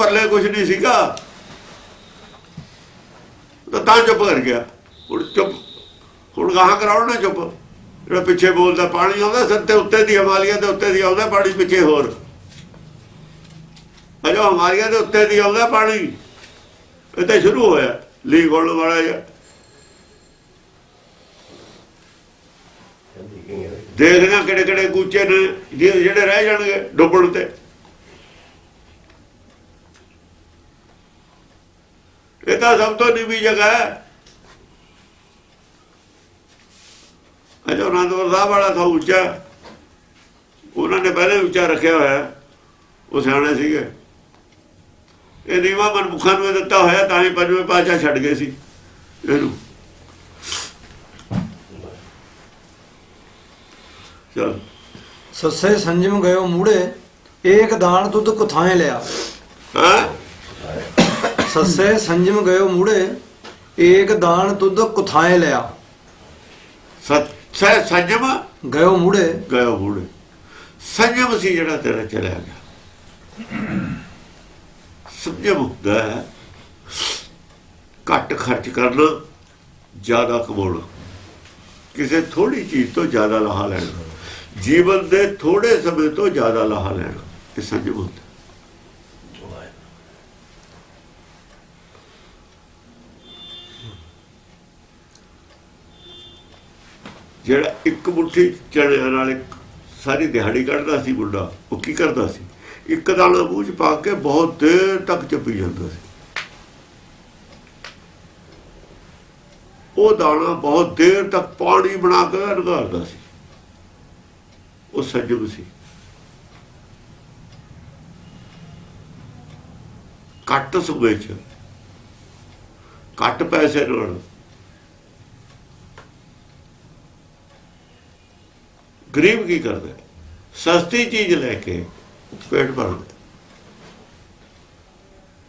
ਪਰਲੇ ਕੁਛ ਨਹੀਂ ਸੀਗਾ, ਤਾਂ ਚੁੱਪ ਕਰ ਗਿਆ। ਹੁਣ ਚੁੱਪ, ਹੁਣ ਗਾਹਾਂ ਕਰਾਉਣ ਨਾ ਚੁੱਪ। ਜਿਹੜਾ ਪਿੱਛੇ ਬੋਲਦਾ ਪਾਣੀ ਆਉਂਦਾ ਸਿਰ ਤੇ ਉੱਤੇ ਦੀ, ਹਿਮਾਲਿਆ ਦੇ ਉੱਤੇ ਦੀ ਆਉਂਦਾ ਪਾਣੀ, ਪਿੱਛੇ ਹੋਰ ਅਜੋ ਹਿਮਾਲਿਆ ਦੇ ਉੱਤੇ ਦੀ ਆਉਂਦਾ ਪਾਣੀ। ਇਹ ਤਾਂ ਸ਼ੁਰੂ ਹੋਇਆ ਲੀਕ ਹੋਣ ਵਾਲਾ ਜਿਹਾ। ਦੇਖਣਾ ਕਿਹੜੇ ਕਿਹੜੇ ਕੂਚੇ ਨੇ ਜਿਹੜੇ ਰਹਿ ਜਾਣਗੇ ਡੁੱਬਣ ਤੇ। ਇਹ ਤਾਂ ਸਭ ਤੋਂ ਨੀਵੀਂ ਜਗ੍ਹਾ ਹੈ। ਅਜੋ ਅਨੰਦਪੁਰ ਸਾਹਿਬ ਵਾਲਾ ਥਾਂ ਉੱਚਾ, ਉਹਨਾਂ ਨੇ ਪਹਿਲੇ ਉੱਚਾ ਰੱਖਿਆ ਹੋਇਆ, ਉਹ ਸਿਆਣੇ ਸੀਗੇ। ਇਹ ਨੀਵਾਂ ਮਨਮੁਖਾਂ ਨੂੰ ਦਿੱਤਾ ਹੋਇਆ, ਤਾਂ ਹੀ ਪੰਜਵੇਂ ਪਾਤਸ਼ਾਹ ਛੱਡ ਗਏ ਸੀ ਇਹਨੂੰ। ਚਲ ਸੱਸੇ ਸੰਜਮ ਗਇਓ ਮੂੜੇ, ਏਕ ਦਾਨ ਤੁਧ ਕੁਥਾਏ ਲਿਆ। ਸੱਸੇ ਸੰਜਮ ਗਇਓ ਮੂੜੇ, ਏਕ ਦਾਨ ਤੁਧ ਕੁਥਾਏ ਲਿਆ। ਸੱਸੇ ਸੰਜਮ ਗਇਓ ਮੂੜੇ, ਗਇਓ ਮੂੜੇ। ਸੰਜਮ ਸੀ ਜਿਹੜਾ ਤੇਰਾ ਚਲਿਆ ਗਿਆ। ਸੰਜਮ ਹੁੰਦਾ ਹੈ ਘੱਟ ਖਰਚ ਕਰਨਾ, ਜ਼ਿਆਦਾ ਕਮਾਉਣਾ, ਕਿਸੇ ਥੋੜੀ ਚੀਜ਼ ਤੋਂ ਜ਼ਿਆਦਾ ਲਾਹਾ ਲੈਣਾ, ਜੀਵਨ ਦੇ ਥੋੜੇ ਸਮੇਂ ਤੋਂ ਜ਼ਿਆਦਾ ਲਾਹਾ ਲੈਣਾ, ਇਹ ਸੰਜਮ ਹੁੰਦਾ। ਜਿਹੜਾ ਇੱਕ ਮੁੱਠੀ ਚਣਿਆਂ ਨਾਲ ਸਾਰੀ ਦਿਹਾੜੀ ਕੱਢਦਾ ਸੀ ਮੁੰਡਾ, ਉਹ ਕੀ ਕਰਦਾ ਸੀ? ਇੱਕ ਦਾਣਾ ਮੂੰਹ 'ਚ ਪਾ ਕੇ ਬਹੁਤ ਦੇਰ ਤੱਕ ਚੱਪੀ ਜਾਂਦਾ ਸੀ। ਉਹ ਦਾਣਾ ਬਹੁਤ ਦੇਰ ਤੱਕ ਪਾਣੀ ਬਣਾ ਕੇ ਨਿਗਾਰਦਾ ਸੀ। ਉਹ ਸੰਜਮ ਸੀ। ਘੱਟ ਸਮੇਂ 'ਚ ਘੱਟ ਪੈਸੇ ਨਾਲ ਗਰੀਬ ਕੀ ਕਰਦਾ? ਸਸਤੀ ਚੀਜ਼ ਲੈ ਕੇ ਪੇਟ ਭਰਦਾ।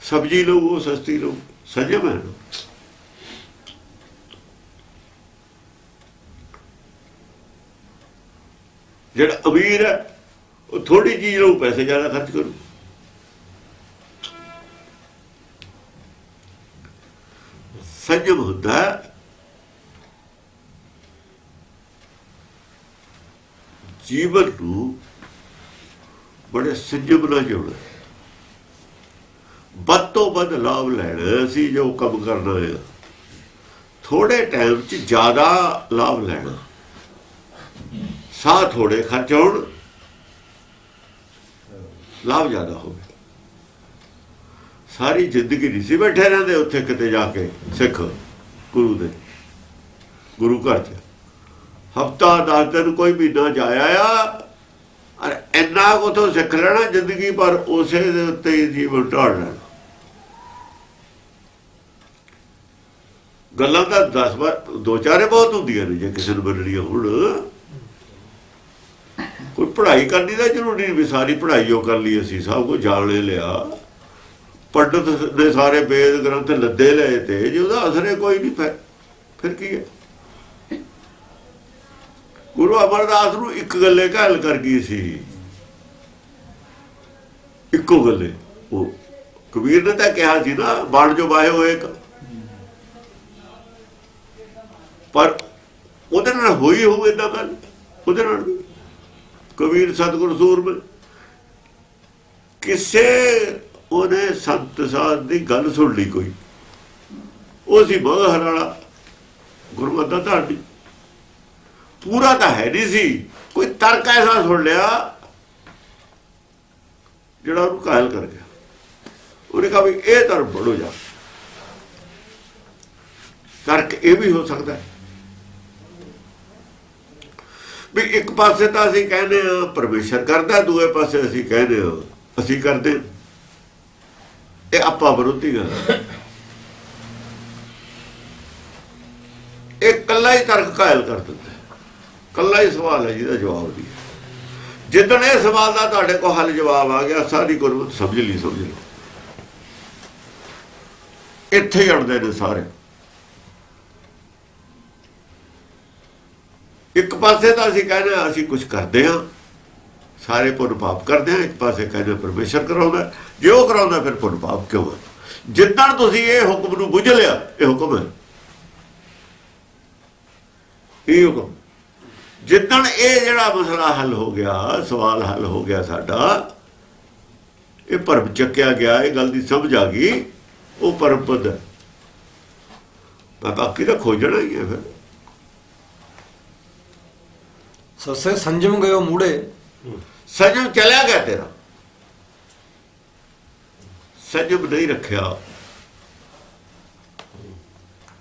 ਸਬਜ਼ੀ ਲਓ, ਉਹ ਸਸਤੀ ਲਓ, ਸੰਜਮ ਹੈ। ਜਿਹੜਾ ਅਮੀਰ ਹੈ ਉਹ ਥੋੜੀ ਚੀਜ਼ ਨੂੰ ਪੈਸੇ ਜ਼ਿਆਦਾ ਖਰਚ ਕਰੂ। ਸੰਜਮ ਹੁੰਦਾ ਜੀਵਨ ਨੂੰ ਬੜੇ ਸੰਜਮ ਨਾਲ ਜਿਉਣਾ, ਵੱਧ ਤੋਂ ਵੱਧ ਲਾਭ ਲੈਣਾ। ਅਸੀਂ ਜੋ ਕੰਮ ਕਰਨਾ ਹੈ ਥੋੜੇ ਟਾਈਮ 'ਚ ਜ਼ਿਆਦਾ ਲਾਭ ਲੈਣਾ, ਸਾਹ ਥੋੜੇ ਖਰਚ ਹੋਣ, ਲਾਭ ਜ਼ਿਆਦਾ ਹੋਵੇ। ਸਾਰੀ ਜ਼ਿੰਦਗੀ ਨਹੀਂ ਸੀ ਬੈਠੇ ਰਹਿੰਦੇ ਉੱਥੇ ਕਿਤੇ ਜਾ ਕੇ ਸਿੱਖ ਗੁਰੂ ਦੇ ਗੁਰੂ ਘਰ 'ਚ। ਹਫ਼ਤਾ 10 ਦਿਨ ਕੋਈ ਮਹੀਨਾ ਜਾਇਆ ਆ, ਇੰਨਾ ਕੁ ਉੱਥੋਂ ਸਿੱਖ ਲੈਣਾ ਜ਼ਿੰਦਗੀ ਪਰ, ਉਸੇ ਦੇ ਉੱਤੇ ਹੀ ਜੀਵਨ ਢਾਲ ਲੈਣਾ। ਗੱਲਾਂ ਤਾਂ 10 ਵਾਰ ਦੋ ਚਾਰੇ ਬਹੁਤ ਹੁੰਦੀਆਂ ਨੇ ਜੇ ਕਿਸੇ ਨੂੰ ਮੰਨਣੀਆਂ ਹੁਣ। ਕੋਈ ਪੜ੍ਹਾਈ ਕਰਨੀ ਤਾਂ ਜ਼ਰੂਰੀ ਨਹੀਂ ਵੀ ਸਾਰੀ ਪੜ੍ਹਾਈ ਉਹ ਕਰ ਲਈ, ਅਸੀਂ ਸਭ ਕੁਝ ਜਾਣ ਲਿਆ। ਪੰਡਤ ਨੇ ਸਾਰੇ ਵੇਦ ਗ੍ਰੰਥ ਲੱਦੇ ਲਏ ਤੇ ਜੇ ਉਹਦਾ ਅਸਰ ਕੋਈ ਨਹੀਂ, ਫਿਰ ਕੀ ਹੈ? ਗੁਰੂ ਅਮਰਦਾਸ ਨੂੰ ਇੱਕ ਗੱਲੇ ਘਾਇਲ ਕਰ ਗਈ ਸੀ, ਇੱਕੋ ਗੱਲੇ। ਉਹ ਕਬੀਰ ਨੇ ਤਾਂ ਕਿਹਾ ਸੀ ਨਾ, ਬਣ ਜੋ ਬਾਹੇ ਹੋਏ, ਪਰ ਉਹਦੇ ਨਾਲ ਹੋਈ ਹੋਊ ਏਦਾਂ ਗੱਲ। ਉਹਦੇ ਨਾਲ ਕਬੀਰ ਸਤਿਗੁਰ ਸੂਰਮੇ ਕਿਸੇ ਉਹਨੇ ਸੰਤ ਸਾਧ ਦੀ ਗੱਲ ਸੁਣ ਲਈ ਕੋਈ, ਉਹ ਸੀ ਮਗਹਰ ਵਾਲਾ ਗੁਰਮਤਿ ਦਾ ਧਾਰਨੀ। ਪੂਰਾ ਤਾਂ ਹੈ ਨਹੀਂ ਸੀ, ਕੋਈ ਤਰਕ ਐਸਾ ਸੁਣ ਲਿਆ ਜਿਹੜਾ ਉਹਨੂੰ ਕਾਇਲ ਕਰ ਗਿਆ। ਉਹਨੇ ਕਹਾ ਵੀ ਇਹ ਧਰਮ ਪੜੋ ਜਾ। ਤਰਕ ਇਹ ਵੀ ਹੋ ਸਕਦਾ ਵੀ ਇੱਕ ਪਾਸੇ ਤਾਂ ਅਸੀਂ ਕਹਿੰਦੇ ਹਾਂ ਪਰਮੇਸ਼ਰ ਕਰਦਾ, ਦੂਏ ਪਾਸੇ ਅਸੀਂ ਕਹਿੰਦੇ ਹਾਂ ਅਸੀਂ ਕਰਦੇ। ਇਹ ਆਪਾ ਵਿਰੋਧੀ ਗੱਲ। ਇਹ ਕੱਲਾ ਹੀ ਤਰਕ ਕਾਇਲ ਕਰ ਦਿੰਦਾ, ਕੱਲਾ ਹੀ ਸਵਾਲ ਹੈ ਜਿਹਦਾ ਜਵਾਬ ਨਹੀਂ। ਜਿੱਦਣ ਇਹ ਸਵਾਲ ਦਾ ਤੁਹਾਡੇ ਕੋਲ ਹੱਲ ਜਵਾਬ ਆ ਗਿਆ, ਸਾਰੀ ਗੁਰਮਤਿ ਸਮਝ ਲਈ, ਸਮਝ ਲਓ। ਇੱਥੇ ਹੀ ਅੜਦੇ ਨੇ ਸਾਰੇ। ਇੱਕ ਪਾਸੇ ਤਾਂ ਅਸੀਂ ਕਹਿੰਦੇ ਅਸੀਂ ਕੁਝ ਕਰਦੇ ਹਾਂ, ਸਾਰੇ ਪੁੰਨ ਪਾਪ ਕਰਦੇ ਆ। ਇੱਕ ਪਾਸੇ ਕਹਿੰਦੇ ਪਰਮੇਸ਼ਰ ਕਰਾਉਂਦਾ, ਜੇ ਉਹ ਕਰਾਉਂਦਾ ਫਿਰ ਪੁੰਨ ਪਾਪ ਕਿਉਂ ਹੈ? ਜਿੱਦਣ ਤੁਸੀਂ ਇਹ ਹੁਕਮ ਨੂੰ ਬੁੱਝ ਲਿਆ, ਇਹ ਹੁਕਮ ਹੈ, ਇਹ ਹੁਕਮ। ਜਿੱਦਣ ਇਹ ਜਿਹੜਾ ਮਸਲਾ ਹੱਲ ਹੋ ਗਿਆ, ਸਵਾਲ ਹੱਲ ਹੋ ਗਿਆ ਸਾਡਾ, ਇਹ ਭਰਮ ਚੱਕਿਆ ਗਿਆ, ਇਹ ਗੱਲ ਦੀ ਸਮਝ ਆ ਗਈ, ਉਹ ਪਰਮ ਪਦ ਹੈ। ਬਾਕੀ ਤਾਂ ਖੋਜਣਾ ਹੀ ਹੈ। ਫਿਰ ਸਸੇ ਸੰਜਮ ਗਇਓ ਮੂੜੇ, ਸੰਜਮ ਚਲਿਆ ਗਿਆ ਤੇਰਾ, ਸੰਜਮ ਨਹੀਂ ਰੱਖਿਆ।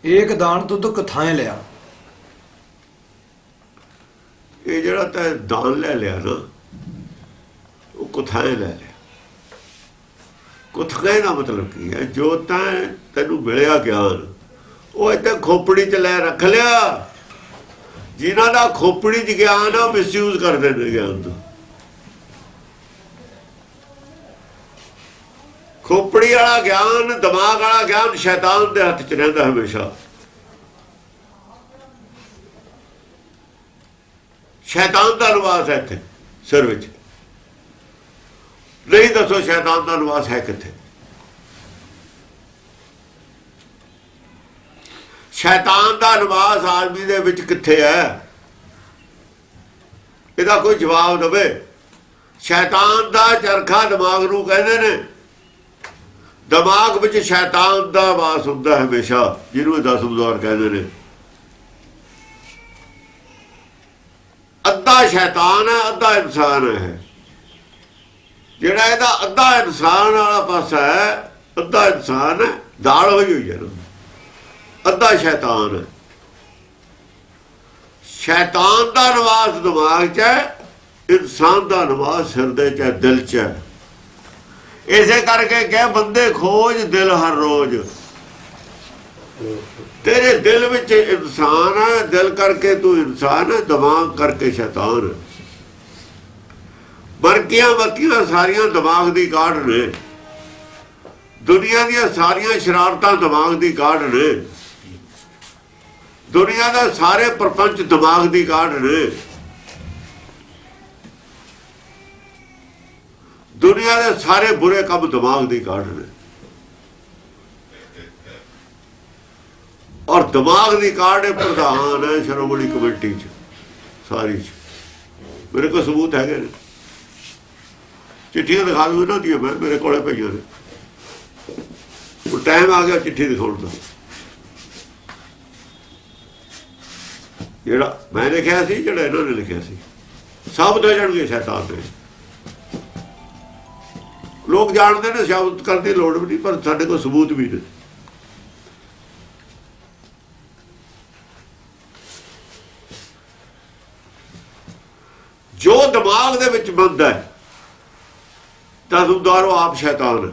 ਏਕ ਦਾਨ ਤੁਧ ਕਥਾएं ਲਿਆ। ਇਹ ਜਿਹੜਾ ਤੈਂ ਦਾਨ ਲੈ ਲਿਆ ਨਾ, ਉਹ ਕਥਾएं ਲੈ ਲਿਆ। ਕਥਾएं ਦਾ ਮਤਲਬ ਕੀ ਹੈ? ਜੋ ਤੈਨੂੰ ਮਿਲਿਆ ਗਿਆਨ, ਉਹ ਇੱਥੇ ਖੋਪੜੀ 'ਚ ਲੈ ਰੱਖ ਲਿਆ। ਜਿਨ੍ਹਾਂ ਦਾ ਖੋਪੜੀ 'ਚ ਗਿਆਨ ਆ, ਉਹ ਮਿਸਯੂਜ਼ ਕਰਦੇ ਨੇ ਗਿਆਨ ਦਾ। ਖੋਪੜੀ ਵਾਲਾ ਗਿਆਨ, ਦਿਮਾਗ ਵਾਲਾ ਗਿਆਨ ਸ਼ੈਤਾਨ ਦੇ ਹੱਥ 'ਚ ਰਹਿੰਦਾ ਹਮੇਸ਼ਾ। ਸ਼ੈਤਾਨ ਦਾ ਨਿਵਾਸ ਹੈ ਇੱਥੇ ਸਿਰ ਵਿੱਚ। ਨਹੀਂ ਦੱਸੋ ਸ਼ੈਤਾਨ ਦਾ ਨਿਵਾਸ ਹੈ ਕਿੱਥੇ? ਸ਼ੈਤਾਨ ਦਾ ਨਿਵਾਸ ਆਦਮੀ ਦੇ ਵਿੱਚ ਕਿੱਥੇ ਹੈ? ਇਹਦਾ ਕੋਈ ਜਵਾਬ ਦੇਵੇ। ਸ਼ੈਤਾਨ ਦਾ ਚਰਖਾ ਦਿਮਾਗ ਨੂੰ ਕਹਿੰਦੇ ਨੇ। ਦਿਮਾਗ ਵਿੱਚ ਸ਼ੈਤਾਨ ਦਾ ਵਾਸ ਹੁੰਦਾ ਹਮੇਸ਼ਾ, ਜਿਹਨੂੰ 10 ਬਜ਼ਾਰ ਕਹਿੰਦੇ ਨੇ। ਅੱਧਾ ਸ਼ੈਤਾਨ ਹੈ, ਅੱਧਾ ਇਨਸਾਨ ਹੈ। ਜਿਹੜਾ ਇਹਦਾ ਅੱਧਾ ਇਨਸਾਨ ਵਾਲਾ ਪਾਸਾ ਹੈ, ਅੱਧਾ ਇਨਸਾਨ ਹੈ, ਦਾਲ ਹੋਈ ਹੋਈ ਹੈ ਨਾ, ਅੱਧਾ ਸ਼ੈਤਾਨ ਹੈ। ਸ਼ੈਤਾਨ ਦਾ ਨਿਵਾਸ ਦਿਮਾਗ 'ਚ ਹੈ, ਇਨਸਾਨ ਦਾ ਨਿਵਾਸ ਹਿਰਦੇ 'ਚ ਹੈ, ਦਿਲ 'ਚ ਹੈ। ਇਸੇ ਕਰਕੇ ਕਹੇ ਬੰਦੇ ਖੋਜ ਦਿਲ ਹਰ ਰੋਜ਼। ਤੇਰੇ ਦਿਲ ਵਿੱਚ ਇਨਸਾਨ ਹੈ, ਦਿਲ ਕਰਕੇ ਤੂੰ ਇਨਸਾਨ ਹੈ, ਦਿਮਾਗ ਕਰਕੇ ਸ਼ੈਤਾਨ ਹੈ। ਬਰਕੀਆਂ ਸਾਰੀਆਂ ਦਿਮਾਗ ਦੀ ਕਾਢ ਨੇ। ਦੁਨੀਆ ਦੀਆਂ ਸਾਰੀਆਂ ਸ਼ਰਾਰਤਾਂ ਦਿਮਾਗ ਦੀ ਕਾਢ ਨੇ। ਦੁਨੀਆ ਦਾ ਸਾਰੇ ਪ੍ਰਪੰਚ ਦਿਮਾਗ ਦੀ ਕਾਢ ਨੇ। ਦੁਨੀਆ ਦੇ ਸਾਰੇ ਬੁਰੇ ਕੰਮ ਦਿਮਾਗ ਦੀ ਕਾਢ ਨੇ। ਔਰ ਦਿਮਾਗ ਦੀ ਕਾਢ ਇਹ ਪ੍ਰਧਾਨ ਹੈ ਸ਼੍ਰੋਮਣੀ ਕਮੇਟੀ 'ਚ ਸਾਰੀ 'ਚ। ਮੇਰੇ ਕੋਲ ਸਬੂਤ ਹੈਗੇ ਨੇ, ਚਿੱਠੀਆਂ ਦਿਖਾ ਦੂੰ ਇਹਨਾਂ ਦੀਆਂ, ਮੈਂ ਮੇਰੇ ਕੋਲੇ ਪਈਆਂ ਨੇ। ਉਹ ਟਾਈਮ ਆ ਗਿਆ ਚਿੱਠੀ ਦਿਖਾਉਣ ਦਾ। ਜਿਹੜਾ ਮੈਂ ਲਿਖਿਆ ਸੀ, ਜਿਹੜਾ ਇਹਨਾਂ ਨੇ ਲਿਖਿਆ ਸੀ, ਸਾਬਤ ਹੋ ਜਾਣਗੇ ਸ਼ੈਤਾਨ ਦੇ। ਲੋਕ ਜਾਣਦੇ ਨੇ, ਸਾਬਤ ਕਰਨ ਦੀ ਲੋੜ ਵੀ ਨਹੀਂ, ਪਰ ਸਾਡੇ ਕੋਲ ਸਬੂਤ ਵੀ ਨੇ। ਜੋ ਦਿਮਾਗ ਦੇ ਵਿੱਚ ਬੰਦਾ ਹੈ ਤਾਂ ਦੁਆਰੋਂ ਆਪ ਸ਼ੈਤਾਨ ਹੈ।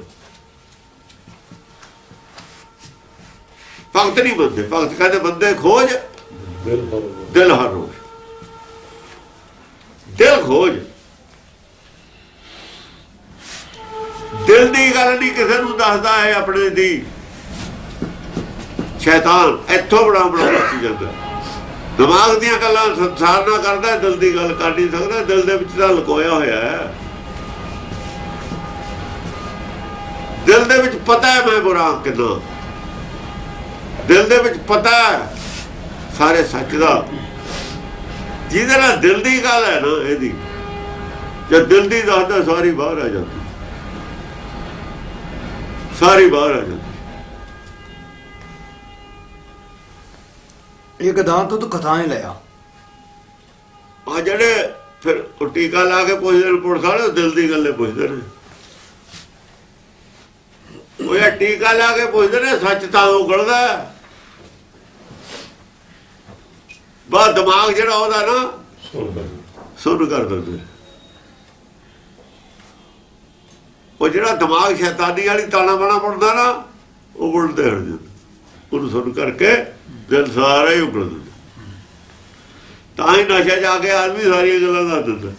ਭਗਤ ਨਹੀਂ ਬੰਦੇ। ਭਗਤ ਕਹਿੰਦੇ ਬੰਦੇ ਖੋਜ ਦਿਲ ਹਰ ਰੋਜ਼। ਦਿਲ ਖੋਜ, ਦਿਲ ਦੀ ਗੱਲ ਨਹੀਂ ਕਿਸੇ ਨੂੰ ਦੱਸਦਾ ਹੈ ਆਪਣੇ ਦੀ। ਸ਼ੈਤਾਨ ਇੱਥੋਂ ਬਣਾ ਸੀ ਜਾਂਦਾ। ਦਿਮਾਗ ਦੀਆਂ ਗੱਲਾਂ ਸੰਸਾਰ ਨਾਲ ਕਰਦਾ, ਦਿਲ ਦੀ ਗੱਲ ਕਰ ਨਹੀਂ ਸਕਦਾ। ਦਿਲ ਦੇ ਵਿੱਚ ਤਾਂ ਲੁਕੋਇਆ ਹੋਇਆ ਹੈ। ਦਿਲ ਦੇ ਵਿੱਚ ਪਤਾ ਹੈ ਮੈਂ ਬੁਰਾ ਕਿੱਦਾਂ। ਦਿਲ ਦੇ ਵਿੱਚ ਪਤਾ ਹੈ ਸਾਰੇ ਸੱਚ ਦਾ। ਜਿਹਦੇ ਨਾਲ ਦਿਲ ਦੀ ਗੱਲ ਹੈ ਨਾ ਇਹਦੀ, ਜਦ ਦਿਲ ਦੀ ਦੱਸਦਾ ਸਾਰੀ ਬਾਹਰ ਆ ਜਾਂਦੀ, ਸਾਰੀ ਬਾਹਰ ਆ ਜਾਂਦੀ। ਇੱਕ ਦਾਨ ਤੁਧ ਕਥਾएं ਲਿਆ। ਆ ਜਿਹੜੇ ਫਿਰ ਉਹ ਟੀਕਾ ਲਾ ਕੇ ਪੁੱਛਦੇ ਨੇ ਪੁਲਿਸ ਵਾਲੇ, ਦਿਲ ਦੀ ਗੱਲੇ ਪੁੱਛਦੇ ਨੇ। ਉਹ ਇਹ ਟੀਕਾ ਲਾ ਕੇ ਪੁੱਛਦੇ ਨੇ, ਸੱਚ ਤਾਂ ਉਗਲਦਾ। ਬਸ ਦਿਮਾਗ ਜਿਹੜਾ ਉਹਦਾ ਨਾ ਸੁਣ ਕਰ ਦਿੰਦੇ। ਉਹ ਜਿਹੜਾ ਦਿਮਾਗ ਸ਼ੈਤਾਨੀ ਵਾਲੀ ਤਾਣਾ ਬਾਣਾ ਪੜਦਾ ਨਾ, ਉਹ ਉਲਟਦੇ ਹਟ ਜਾਂਦੇ। ਉਹਨੂੰ ਸੁਣ ਕਰਕੇ ਦਿਲ ਸਾਰਾ ਹੀ ਉਗਲ ਦਿੰਦਾ। ਤਾਂ ਹੀ ਨਸ਼ਾ ਜਾ ਕੇ ਆਦਮੀ ਸਾਰੀਆਂ ਗੱਲਾਂ ਦੱਸ ਦਿੰਦਾ।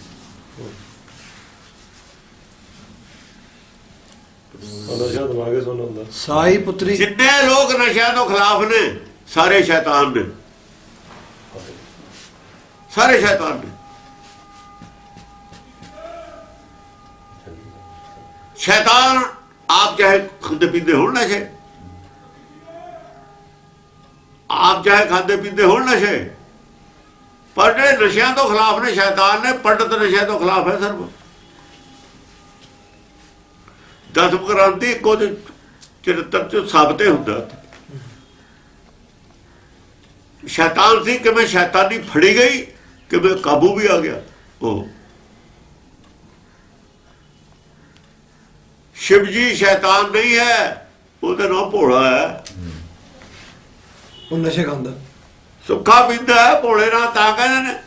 ਸਾਈ ਪੁੱਤਰੀ। ਜਿੰਨੇ ਲੋਕ ਨਸ਼ਿਆਂ ਤੋਂ ਖਿਲਾਫ ਨੇ, ਸਾਰੇ ਸ਼ੈਤਾਨ ਨੇ, ਸਾਰੇ ਸ਼ੈਤਾਨ ਨੇ। शैतान आप चाहे खाते पीते हो नशे, आप चाहे खाते पीते हो नशे, पर ਜਿਹੜੇ ਨਸ਼ਿਆਂ ਤੋਂ ਖਿਲਾਫ ਨੇ ਸ਼ੈਤਾਨ ਨੇ, ਪੰਡਤ ਨਸ਼ਿਆਂ ਤੋਂ ਖਿਲਾਫ ਹੈ ਸਰਬ। ਦਸਮ ਕ੍ਰਾਂਤੀ ਇੱਕੋ ਚਰਿੱਤਰ ਚ ਸਾਬਤੇ ਹੁੰਦਾ। ਸ਼ੈਤਾਨ ਸੀ, ਕਿਵੇਂ ਸ਼ੈਤਾਨੀ ਫੜੀ ਗਈ, ਕਿਵੇਂ ਕਾਬੂ ਵੀ ਆ ਗਿਆ। ਉਹ शिव जी शैतान नहीं है, ਉਹਦਾ ਨਾਮ ਭੋਲਾ ਹੈ। ਉਹ ਨਸ਼ੇ ਖਾਂਦਾ, ਸੁੱਖਾ ਪੀਂਦਾ ਹੈ, ਭੋਲੇ ਨਾਲ ਤਾਂ ਕਹਿੰਦੇ ਨੇ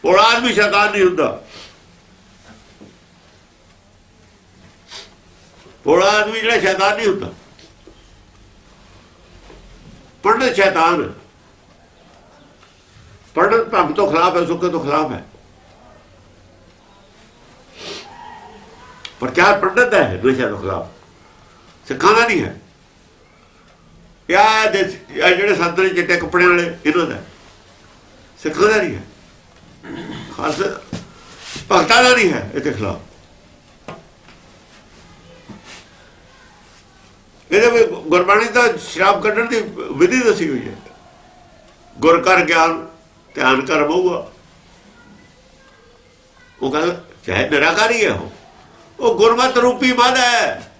ਭੋਲਾ ਆਦਮੀ ਸ਼ੈਤਾਨ ਨਹੀਂ ਹੁੰਦਾ। ਭੋਲਾ ਆਦਮੀ ਜਿਹੜਾ ਸ਼ੈਤਾਨ ਨਹੀਂ ਹੁੰਦਾ। ਪੰਡਤ ਸ਼ੈਤਾਨ, ਪੰਡਤ ਭੰਗ ਤੋਂ ਖਿਲਾਫ ਹੈ, ਸੁੱਖੇ ਤੋਂ ਖਿਲਾਫ ਹੈ। प्रचार पंडित है नशे के खिलाफ, सिखाना नहीं है। ਜਿਹੜੇ ਸੰਤ ਨੇ ਚਿੱਟੇ ਕੱਪੜੇ ਵਾਲੇ, ਇਹਨਾਂ ਦਾ ਸਿੱਖਾਂ ਦਾ ਨਹੀਂ ਹੈ, ਖਾਸ ਭਗਤਾਂ ਦਾ ਨਹੀਂ ਹੈ ਇਹਦੇ ਖਿਲਾਫ। ਇਹਦੇ ਵਿੱਚ ਗੁਰਬਾਣੀ ਦਾ ਸ਼ਰਾਬ ਕੱਢਣ ਦੀ ਵਿਧੀ ਦੱਸੀ ਹੋਈ ਹੈ। ਗੁਰ ਕਰ ਗਿਆਨ ਧਿਆਨ ਕਰ ਬਹੂਆ। ਉਹ ਕਹਿੰਦਾ ਚਾਹੇ ਨਿਰਾਕਾਰੀ ਹੈ, ਉਹ ਗੁਰਮਤ ਰੂਪੀ ਮਦ ਹੈ।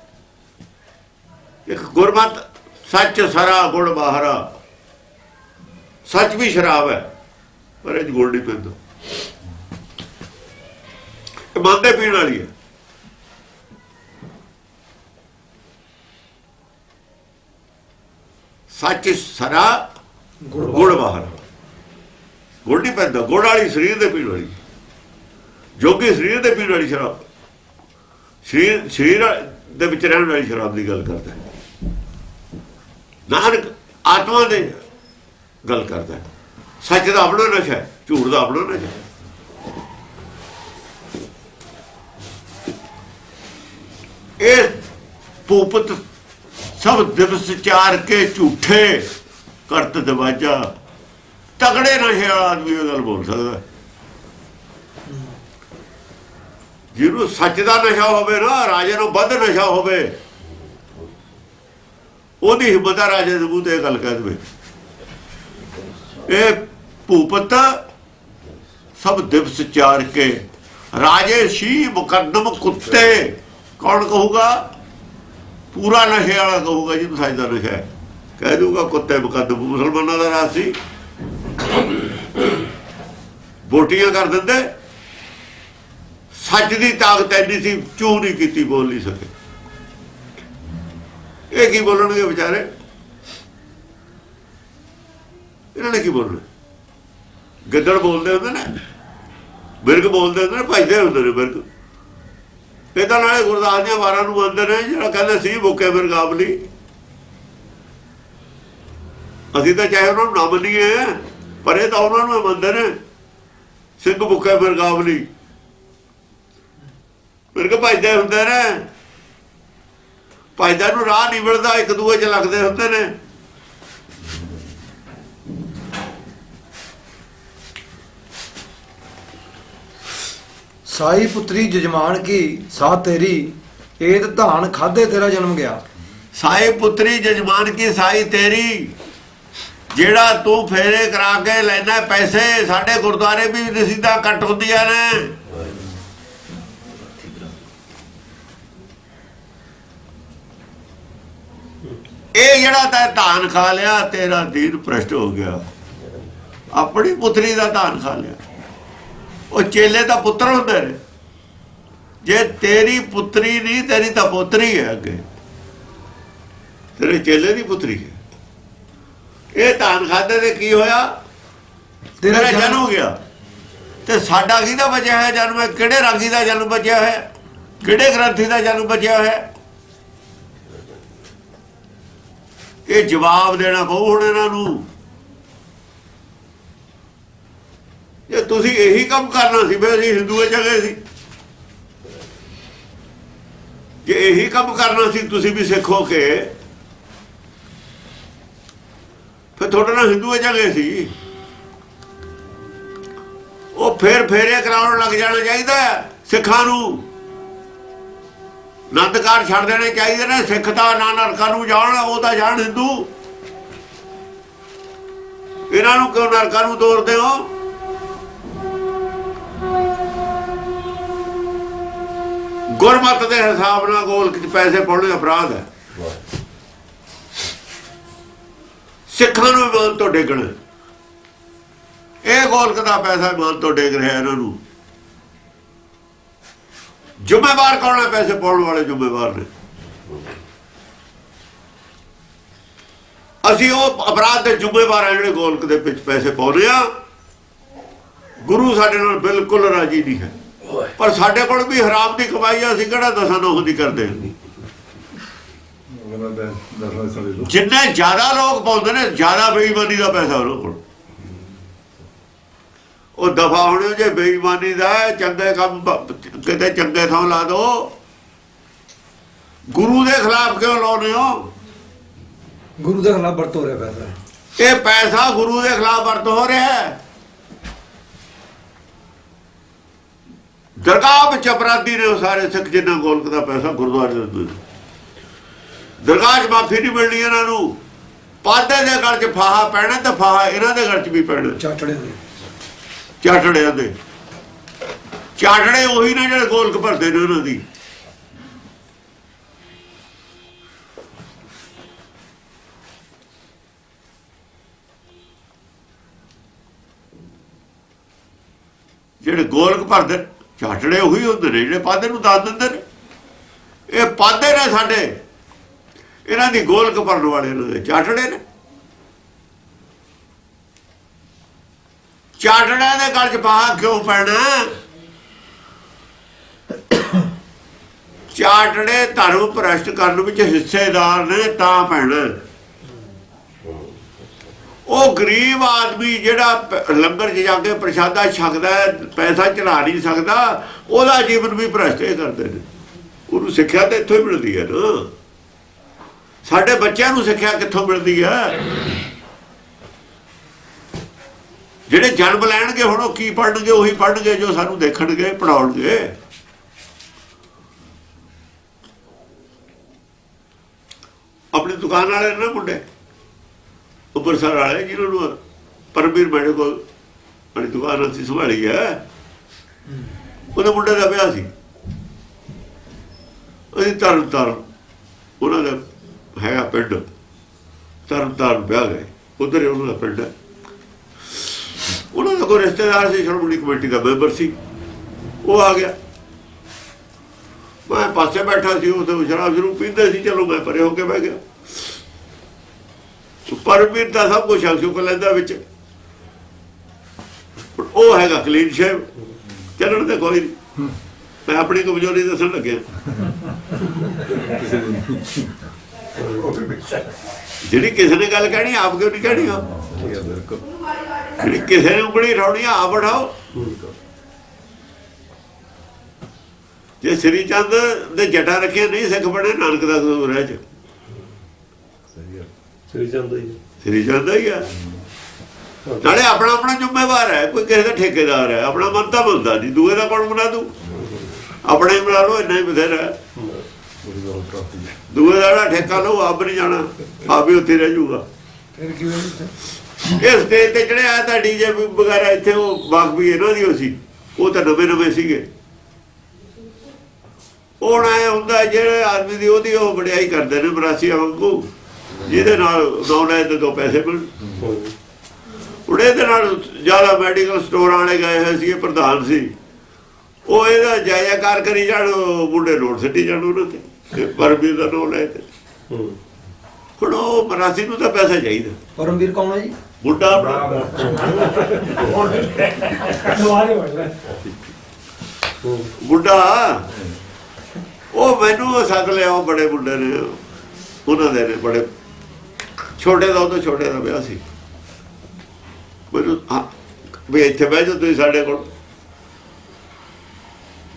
ਇੱਕ ਗੁਰਮਤ ਸੱਚ ਸਰਾ ਗੁੜ ਬਾਹਰਾ, ਸੱਚ ਵੀ ਸ਼ਰਾਬ ਹੈ ਪਰ ਇਹ ਗੁੜ ਨਹੀਂ ਪੀਂਦਾ, ਇਹ ਮਨ ਦੇ ਪੀਣ ਵਾਲੀ ਹੈ। ਸੱਚ ਸਰਾ ਗੁੜ ਬਾਹਰਾ, ਗੁੜ ਨਹੀਂ ਪੈਂਦਾ, ਗੁੜ ਵਾਲੀ ਸਰੀਰ ਦੇ ਪੀਣ ਵਾਲੀ, ਜੋਗੀ ਸਰੀਰ ਦੇ ਪੀਣ ਵਾਲੀ ਸ਼ਰਾਬ, ਸਰੀਰ ਦੇ ਵਿੱਚ ਰਹਿਣ ਵਾਲੀ ਸ਼ਰਾਬ ਦੀ ਗੱਲ ਕਰਦਾ ਹੈ। ਨਾਨਕ ਆਤਮਾ ਦੇ ਗੱਲ ਕਰਦਾ ਹੈ। ਸੱਚ ਦਾ ਆਪਣਾ ਨਸ਼ਾ ਹੈ, ਝੂਠ ਦਾ ਆਪਣਾ ਨਸ਼ਾ ਹੈ। ਇਹ ਭੂਪਤ ਸਭ ਦਿਵਸ ਚਾਰ ਕੇ ਝੂਠੇ ਕਰਤ ਦਵਾਜਾ। ਤਗੜੇ ਨਸ਼ੇ ਵਾਲਾ ਆਦਮੀ ਇਹ ਗੱਲ ਬੋਲ ਸਕਦਾ। ਜਿਹਨੂੰ ਸੱਚ ਦਾ ਨਸ਼ਾ ਹੋਵੇ ਨਾ, ਰਾਜੇ ਨੂੰ ਵੱਧ ਨਸ਼ਾ ਹੋਵੇ, ਉਹਦੀ ਹਿੰਮਤ ਆ ਰਾਜੇ ਦੇ ਮੂੰਹ ਤੇ ਇਹ ਗੱਲ ਕਹਿ ਦੇਵੇ। ਇਹ ਭੂਪਤ ਸਭ ਦਿਵਸ ਚਾਰ ਕੇ ਰਾਜੇ ਸ਼ੀ ਮੁਕੱਦਮ ਕੁੱਤੇ। ਕੌਣ ਕਹੂਗਾ? ਪੂਰਾ ਨਸ਼ੇ ਵਾਲਾ ਕਹੂਗਾ ਜਿਹਨੂੰ ਸੱਚ ਦਾ ਨਸ਼ਾ ਹੈ। ਕਹਿ ਦੂਗਾ ਕੁੱਤੇ ਮੁਕੱਦਮ। ਮੁਸਲਮਾਨਾਂ ਦਾ ਰਾਜ ਸੀ, ਵੋਟੀਆਂ ਕਰ ਦਿੰਦੇ। ਸੱਚ ਦੀ ਤਾਕਤ ਐਨੀ ਸੀ, ਚੂਹ ਨਹੀਂ ਕੀਤੀ, ਬੋਲ ਨਹੀਂ ਸਕੇ। ਇਹ ਕੀ ਬੋਲਣਗੇ ਵਿਚਾਰੇ? ਇਹਨਾਂ ਨੇ ਕੀ ਬੋਲਣਾ? ਗਿੱਦੜ ਬੋਲਦੇ ਹੁੰਦੇ ਨੇ, ਬਿਰਗ ਬੋਲਦੇ ਹੁੰਦੇ ਨੇ, ਭਜਦੇ ਹੁੰਦੇ ਨੇ ਬਿਰਗ। ਇਹਦਾ ਨਾਲੇ ਗੁਰਦਾਸ ਦੀਆਂ ਵਾਰਾਂ ਨੂੰ ਮੰਨਦੇ ਨੇ, ਜਿਹੜਾ ਕਹਿੰਦੇ ਸੀ ਮੁੱਕੇ ਬਿਰਗਾਵਲੀ। ਅਸੀਂ ਤਾਂ ਚਾਹੇ ਉਹਨਾਂ ਨੂੰ ਨਾ ਮੰਨੀਏ, ਪਰ ਇਹ ਤਾਂ ਉਹਨਾਂ ਨੂੰ ਮੰਨਦੇ ਨੇ, ਸਿੰਘ ਮੁੱਕੇ ਬਿਰਗਾਵਲੀ। ਬਿਰਗ ਭਜਦੇ ਹੁੰਦੇ ਨੇ, ਭਜਦਿਆਂ ਨੂੰ ਰਾਹ ਨਹੀਂ ਮਿਲਦਾ, ਇੱਕ ਦੂਏ 'ਚ ਲੱਗਦੇ ਹੁੰਦੇ ਨੇ। ਸਾਈ ਪੁੱਤਰੀ ਜਜਮਾਨ ਕੀ ਸਾਹ ਤੇਰੀ, ਏਤ ਧਾਨ ਖਾਦੇ ਤੇਰਾ ਜਨਮ ਗਿਆ। ਸਾਈ ਪੁੱਤਰੀ ਜਜਮਾਨ ਕੀ ਸਾਈ ਤੇਰੀ, ਜਿਹੜਾ ਤੂੰ ਫੇਰੇ ਕਰਾ ਕੇ ਲੈਣਾ ਪੈਸੇ। ਸਾਡੇ ਗੁਰਦੁਆਰੇ ਵੀ ਰਸੀਦਾਂ ਕੱਟ ਹੁੰਦੀਆਂ ਨੇ। ਇਹ ਜਿਹੜਾ ਤੈਂ ਧਾਨ ਖਾ ਲਿਆ, ਤੇਰਾ ਦੀਨ ਭ੍ਰਸ਼ਟ ਹੋ ਗਿਆ। ਆਪਣੀ ਪੁੱਤਰੀ ਦਾ ਧਾਨ ਖਾ ਲਿਆ। ਉਹ ਚੇਲੇ ਦਾ ਪੁੱਤਰ ਹੁੰਦੇ ਨੇ। ਜੇ ਤੇਰੀ ਪੁੱਤਰੀ ਨਹੀਂ, ਤੇਰੀ ਤਾਂ ਪੋਤਰੀ ਹੈ, ਅੱਗੇ ਤੇਰੇ ਚੇਲੇ ਦੀ ਪੁੱਤਰੀ ਹੈ। ਇਹ ਧਾਨ ਖਾਦੇ ਤੇ ਕੀ ਹੋਇਆ? ਤੇਰਾ ਜਨਮ ਹੋ ਗਿਆ। ਤੇ ਸਾਡਾ ਕਿਹਦਾ ਬਚਿਆ ਹੋਇਆ ਜਨਮ ਹੈ? ਕਿਹੜੇ ਰਾਗੀ ਦਾ ਜਨਮ ਬਚਿਆ ਹੋਇਆ? ਕਿਹੜੇ ਗ੍ਰੰਥੀ ਦਾ ਜਨਮ ਬਚਿਆ ਹੋਇਆ? ਇਹ ਜਵਾਬ ਦੇਣਾ ਪਊ ਹੁਣ ਇਹਨਾਂ ਨੂੰ। ਜੇ ਤੁਸੀਂ ਇਹੀ ਕੰਮ ਕਰਨਾ ਸੀ, ਫਿਰ ਅਸੀਂ ਹਿੰਦੂਏ ਚ ਗਏ ਸੀ। ਜੇ ਇਹੀ ਕੰਮ ਕਰਨਾ ਸੀ ਤੁਸੀਂ ਵੀ ਸਿੱਖ ਹੋ ਕੇ, ਫਿਰ ਤੁਹਾਡੇ ਨਾਲ ਹਿੰਦੂਏ ਚ ਗਏ ਸੀ। ਉਹ ਫੇਰੇ ਕਰਾਉਣ ਲੱਗ ਜਾਣਾ ਚਾਹੀਦਾ ਸਿੱਖਾਂ ਨੂੰ। ਆਨੰਦਕਾਰ ਛੱਡ ਦੇਣੇ ਚਾਹੀਦੇ ਨੇ। ਸਿੱਖ ਤਾਂ ਨਾ ਨਰਕਾਂ ਨੂੰ ਜਾਣ, ਉਹ ਤਾਂ ਜਾਣ ਹਿੰਦੂ। ਇਹਨਾਂ ਨੂੰ ਕਿਉਂ ਨਰਕਾਂ ਨੂੰ ਤੋਰਦੇ ਹੋ? ਗੁਰਮਤਿ ਦੇ ਹਿਸਾਬ ਨਾਲ ਗੋਲਕ 'ਚ ਪੈਸੇ ਪਾਉਣੇ ਅਪਰਾਧ ਹੈ। ਸਿੱਖਾਂ ਨੂੰ ਇਮਾਨ ਤੋਂ ਡੇਗਣਾ, ਇਹ ਗੋਲਕ ਦਾ ਪੈਸਾ ਇਮਾਨ ਤੋਂ ਡੇਗ ਰਿਹਾ ਇਹਨਾਂ ਨੂੰ। ਜ਼ਿੰਮੇਵਾਰ ਕੌਣ ਹੈ? ਪੈਸੇ ਪਾਉਣ ਵਾਲੇ ਜ਼ਿੰਮੇਵਾਰ ਨੇ। ਅਸੀਂ ਉਹ ਅਪਰਾਧ ਦੇ ਜ਼ਿੰਮੇਵਾਰ ਆ ਜਿਹੜੇ ਗੋਲਕ ਦੇ ਵਿੱਚ ਪੈਸੇ ਪਾਉਂਦੇ ਆ। ਗੁਰੂ ਸਾਡੇ ਨਾਲ ਬਿਲਕੁਲ ਰਾਜੀ ਨਹੀਂ ਹੈ, ਪਰ ਸਾਡੇ ਕੋਲ ਵੀ ਹਰਾਮ ਦੀ ਕਮਾਈ ਆ। ਅਸੀਂ ਕਿਹੜਾ ਦਸਾਂ ਨੌਂ ਦੀ ਕਰਦੇ? ਜਿੰਨੇ ਜ਼ਿਆਦਾ ਲੋਕ ਪਾਉਂਦੇ ਨੇ, ਜ਼ਿਆਦਾ ਬੇਈਮਾਨੀ ਦਾ ਪੈਸਾ ਉਹਨਾਂ ਕੋਲ। ਉਹ ਦਫਾ ਹੋਣੇ ਜੇ ਬੇਈਮਾਨੀ ਦਾ। ਚੰਗੇ ਕੰਮ ਕਿਤੇ ਚੰਗੇ ਥਾਂ ਲਾ ਦੋ। ਗੁਰੂ ਦੇ ਖਿਲਾਫ ਕਿਉਂ ਲਾਉਨੇ ਹੋ? ਗੁਰੂ ਦੇ ਖਿਲਾਫ ਵਰਤ ਹੋ ਰਿਹਾ ਪੈਸਾ। ਇਹ ਪੈਸਾ ਗੁਰੂ ਦੇ ਖਿਲਾਫ ਵਰਤ ਹੋ ਰਿਹਾ ਹੈ। ਦਰਗਾਹ ਵਿੱਚ ਅਪਰਾਧੀ ਨੇ ਉਹ ਸਾਰੇ ਸਿੱਖ, ਜਿੰਨਾ ਗੋਲਕ ਦਾ ਪੈਸਾ ਗੁਰਦੁਆਰੇ ਦੇ। ਦਰਗਾਹ 'ਚ ਮਾਫੀ ਨਹੀਂ ਮਿਲਣੀ ਇਹਨਾਂ ਨੂੰ। ਪਾਦੇ ਦੇ ਗਲ 'ਚ ਫਾਹਾ ਪੈਣਾ ਤੇ ਫਾਹਾ ਇਹਨਾਂ ਦੇ ਗਲ 'ਚ ਵੀ ਪੈਣਾ। ਚਾਟੜਿਆਂ ਦੇ ਚਾਟੜੇ ਉਹੀ ਨੇ ਜਿਹੜੇ ਗੋਲਕ ਭਰਦੇ ਨੇ ਉਹਨਾਂ ਦੀ। ਜਿਹੜੇ ਗੋਲਕ ਭਰਦੇ ਚਾਟੜੇ ਉਹੀ ਹੁੰਦੇ ਨੇ ਜਿਹੜੇ ਪਾਦੇ ਨੂੰ ਦੱਸ ਦਿੰਦੇ ਨੇ। ਇਹ ਪਾਦੇ ਨੇ ਸਾਡੇ, ਇਹਨਾਂ ਦੀ ਗੋਲਕ ਭਰਨ ਵਾਲੇ ਇਹਨਾਂ ਦੇ ਚਾਟੜੇ ਨੇ। ਚਾਟੜਿਆਂ ਦੇ ਗਲ 'ਚ ਫਾਹਾ ਕਿਉਂ ਪੈਣਾ? ਚਾਟੜੇ ਧਰਮ ਭ੍ਰਸ਼ਟ ਕਰਨ ਵਿੱਚ ਹਿੱਸੇਦਾਰ ਨੇ ਤਾਂ ਪੈਣਾ। ਉਹ ਗਰੀਬ ਆਦਮੀ ਜਿਹੜਾ ਲੰਗਰ 'ਚ ਜਾ ਕੇ ਪ੍ਰਸ਼ਾਦਾ ਛਕਦਾ, ਪੈਸਾ ਚੜਾ ਨਹੀਂ ਸਕਦਾ, ਉਹਦਾ ਜੀਵਨ ਵੀ ਭ੍ਰਸ਼ਟ ਇਹ ਕਰਦੇ ਨੇ। ਉਹਨੂੰ ਸਿੱਖਿਆ ਤਾਂ ਇੱਥੋਂ ਹੀ ਮਿਲਦੀ ਹੈ ਨਾ। ਸਾਡੇ ਬੱਚਿਆਂ ਨੂੰ ਸਿੱਖਿਆ ਕਿੱਥੋਂ ਮਿਲਦੀ ਹੈ? ਜਿਹੜੇ ਜਨਮ ਲੈਣਗੇ ਹੁਣ ਉਹ ਕੀ ਪੜ੍ਹਨਗੇ? ਉਹੀ ਪੜ੍ਹਨਗੇ ਜੋ ਸਾਨੂੰ ਦੇਖਣਗੇ, ਪੜ੍ਹਾਉਣਗੇ। ਆਪਣੀ ਦੁਕਾਨ ਵਾਲੇ ਨਾ ਮੁੰਡੇ ਅੰਮ੍ਰਿਤਸਰ ਵਾਲੇ, ਜਿਹਨਾਂ ਨੂੰ ਪਰਮਵੀਰ ਮੇਰੇ ਕੋਲ ਆਪਣੀ ਦੁਕਾਨ ਅਸੀਂ ਸੰਭਾਲੀ ਹੈ, ਉਹਦੇ ਮੁੰਡੇ ਦਾ ਵਿਆਹ ਸੀ। ਅਸੀਂ ਤਰਨਤਾਰਨ, ਉਹਨਾਂ ਦਾ ਹੈਗਾ ਪਿੰਡ ਤਰਨਤਾਰਨ, ਵਿਆਹ ਗਏ ਉੱਧਰ। ਉਹਨਾਂ ਦਾ ਪਿੰਡ ਹੈ। ਉਹਨਾਂ ਦਾ ਕੋਈ ਰਿਸ਼ਤੇਦਾਰ ਸੀ, ਸ਼੍ਰੋਮਣੀ ਕਮੇਟੀ ਦਾ ਮੈਂਬਰ ਸੀ। ਉਹ ਆ ਗਿਆ, ਮੈਂ ਪਾਸੇ ਬੈਠਾ ਸੀ, ਉੱਥੇ ਸ਼ਰਾਬ ਸ਼ੁਰੂ ਪੀਂਦੇ ਸੀ। ਚਲੋ ਮੈਂ ਪਰੇ ਹੋ ਕੇ ਬਹਿ ਗਿਆ। ਪਰਮਵੀਰ ਦਾ ਸਭ ਕੁਛ ਸ਼ੁਕ ਲੈਂਦਾ ਵਿੱਚ। ਉਹ ਹੈਗਾ ਕਲੀਨ ਸ਼ੇਵ, ਚੱਲਣ ਦੇ ਕੋਈ ਨਹੀਂ। ਮੈਂ ਆਪਣੀ ਕਮਜ਼ੋਰੀ ਦੱਸਣ ਲੱਗਿਆ। ਜਿਹੜੀ ਕਿਸੇ ਨੇ ਗੱਲ ਕਹਿਣੀ ਆਪ ਕਿਉਂ ਨਹੀਂ ਕਹਿਣੀ? ਜਿਹੜੀ ਕਿਸੇ ਨੇ ਉਂਗਲੀ ਉਠਾਉਣੀ ਆਪ ਉਠਾਓ। ਜੇ ਸ੍ਰੀ ਚੰਦ ਦੇ ਜਟਾ ਰੱਖਿਆ ਨਹੀਂ ਸਿੱਖ ਬਣੇ, ਨਾਨਕ ਦਾ ਕਸੂਰ ਹੈ। ਸ੍ਰੀ ਚੰਦ ਹੀ ਆ। ਨਾਲੇ ਆਪਣਾ ਆਪਣਾ ਜ਼ਿੰਮੇਵਾਰ ਹੈ, ਕੋਈ ਕਿਸੇ ਦਾ ਠੇਕੇਦਾਰ ਹੈ। ਆਪਣਾ ਮਨ ਤਾਂ ਬਣਦਾ ਨਹੀਂ, ਦੂਏ ਦਾ ਕੌਣ ਬਣਾ ਦੂ? ਆਪਣੇ ਹੀ ਬਣਾ ਲਓ, ਇੰਨਾ ਹੀ ਬਥੇਰਾ। ਦੂਏ ਦਾ ਜਿਹੜਾ ਠੇਕਾ ਲਓ, ਆਪ ਨਹੀਂ ਜਾਣਾ, ਆਪ ਹੀ ਉੱਥੇ ਰਹਿ ਜਾਊਗਾ। ਇਹ ਸਟੇਜ ਤੇ ਚੜਿਆ ਤਾਂ ਡੀਜੇ ਵਗੈਰਾ ਇੱਥੇ ਉਹ ਬਾਗ ਵੀ ਇਹਨਾਂ ਦੀ ਉਹ ਸੀ। ਉਹ ਤਾਂ ਨਵੇਂ ਸੀਗੇ। ਹੁਣ ਐ ਹੁੰਦਾ ਜਿਹੜੇ ਆਦਮੀ ਦੀ ਉਹਦੀ ਉਹ ਵਡਿਆਈ ਕਰਦੇ ਨੇ ਮਰਾਸੀਆਂ ਵਾਂਗੂ, ਜਿਹਦੇ ਨਾਲ ਨੌਲੇ ਤੇ ਦੋ ਪੈਸੇ ਮਿਲਣ। ਹੁਣ ਇਹਦੇ ਨਾਲ ਜ਼ਿਆਦਾ ਮੈਡੀਕਲ ਸਟੋਰ ਵਾਲੇ ਗਏ ਹੋਏ ਸੀ, ਇਹ ਪ੍ਰਧਾਨ ਸੀ। ਉਹ ਇਹਦਾ ਜਾਇਆਕਾਰ ਕਰੀ ਜਾਣ, ਮੁੰਡੇ ਨੋਟ ਸਿੱਟੀ ਜਾਣ ਉਹਨਾਂ ਤੇ, ਪਰਮਵੀਰ ਦਾ ਨਾਂ ਲੈ ਤੇ। ਹੁਣ ਉਹ ਮਰਾਸੀ ਨੂੰ ਤਾਂ ਪੈਸਾ ਚਾਹੀਦਾ। ਪਰਮਵੀਰ ਕੌਣ ਹੈ ਜੀ? ਮੁੰਡਾ ਮੁੰਡਾ ਉਹ ਮੈਨੂੰ ਸੱਦ ਲਿਆ। ਉਹ ਬੜੇ ਮੁੰਡੇ ਨੇ, ਉਹਨਾਂ ਦੇ ਨੇ ਬੜੇ ਛੋਟੇ ਦਾ, ਉਹ ਛੋਟੇ ਦਾ ਵਿਆਹ ਸੀ। ਮੈਨੂੰ ਵੀ ਇੱਥੇ ਬਹਿ ਜਾਓ ਤੁਸੀਂ ਸਾਡੇ ਕੋਲ।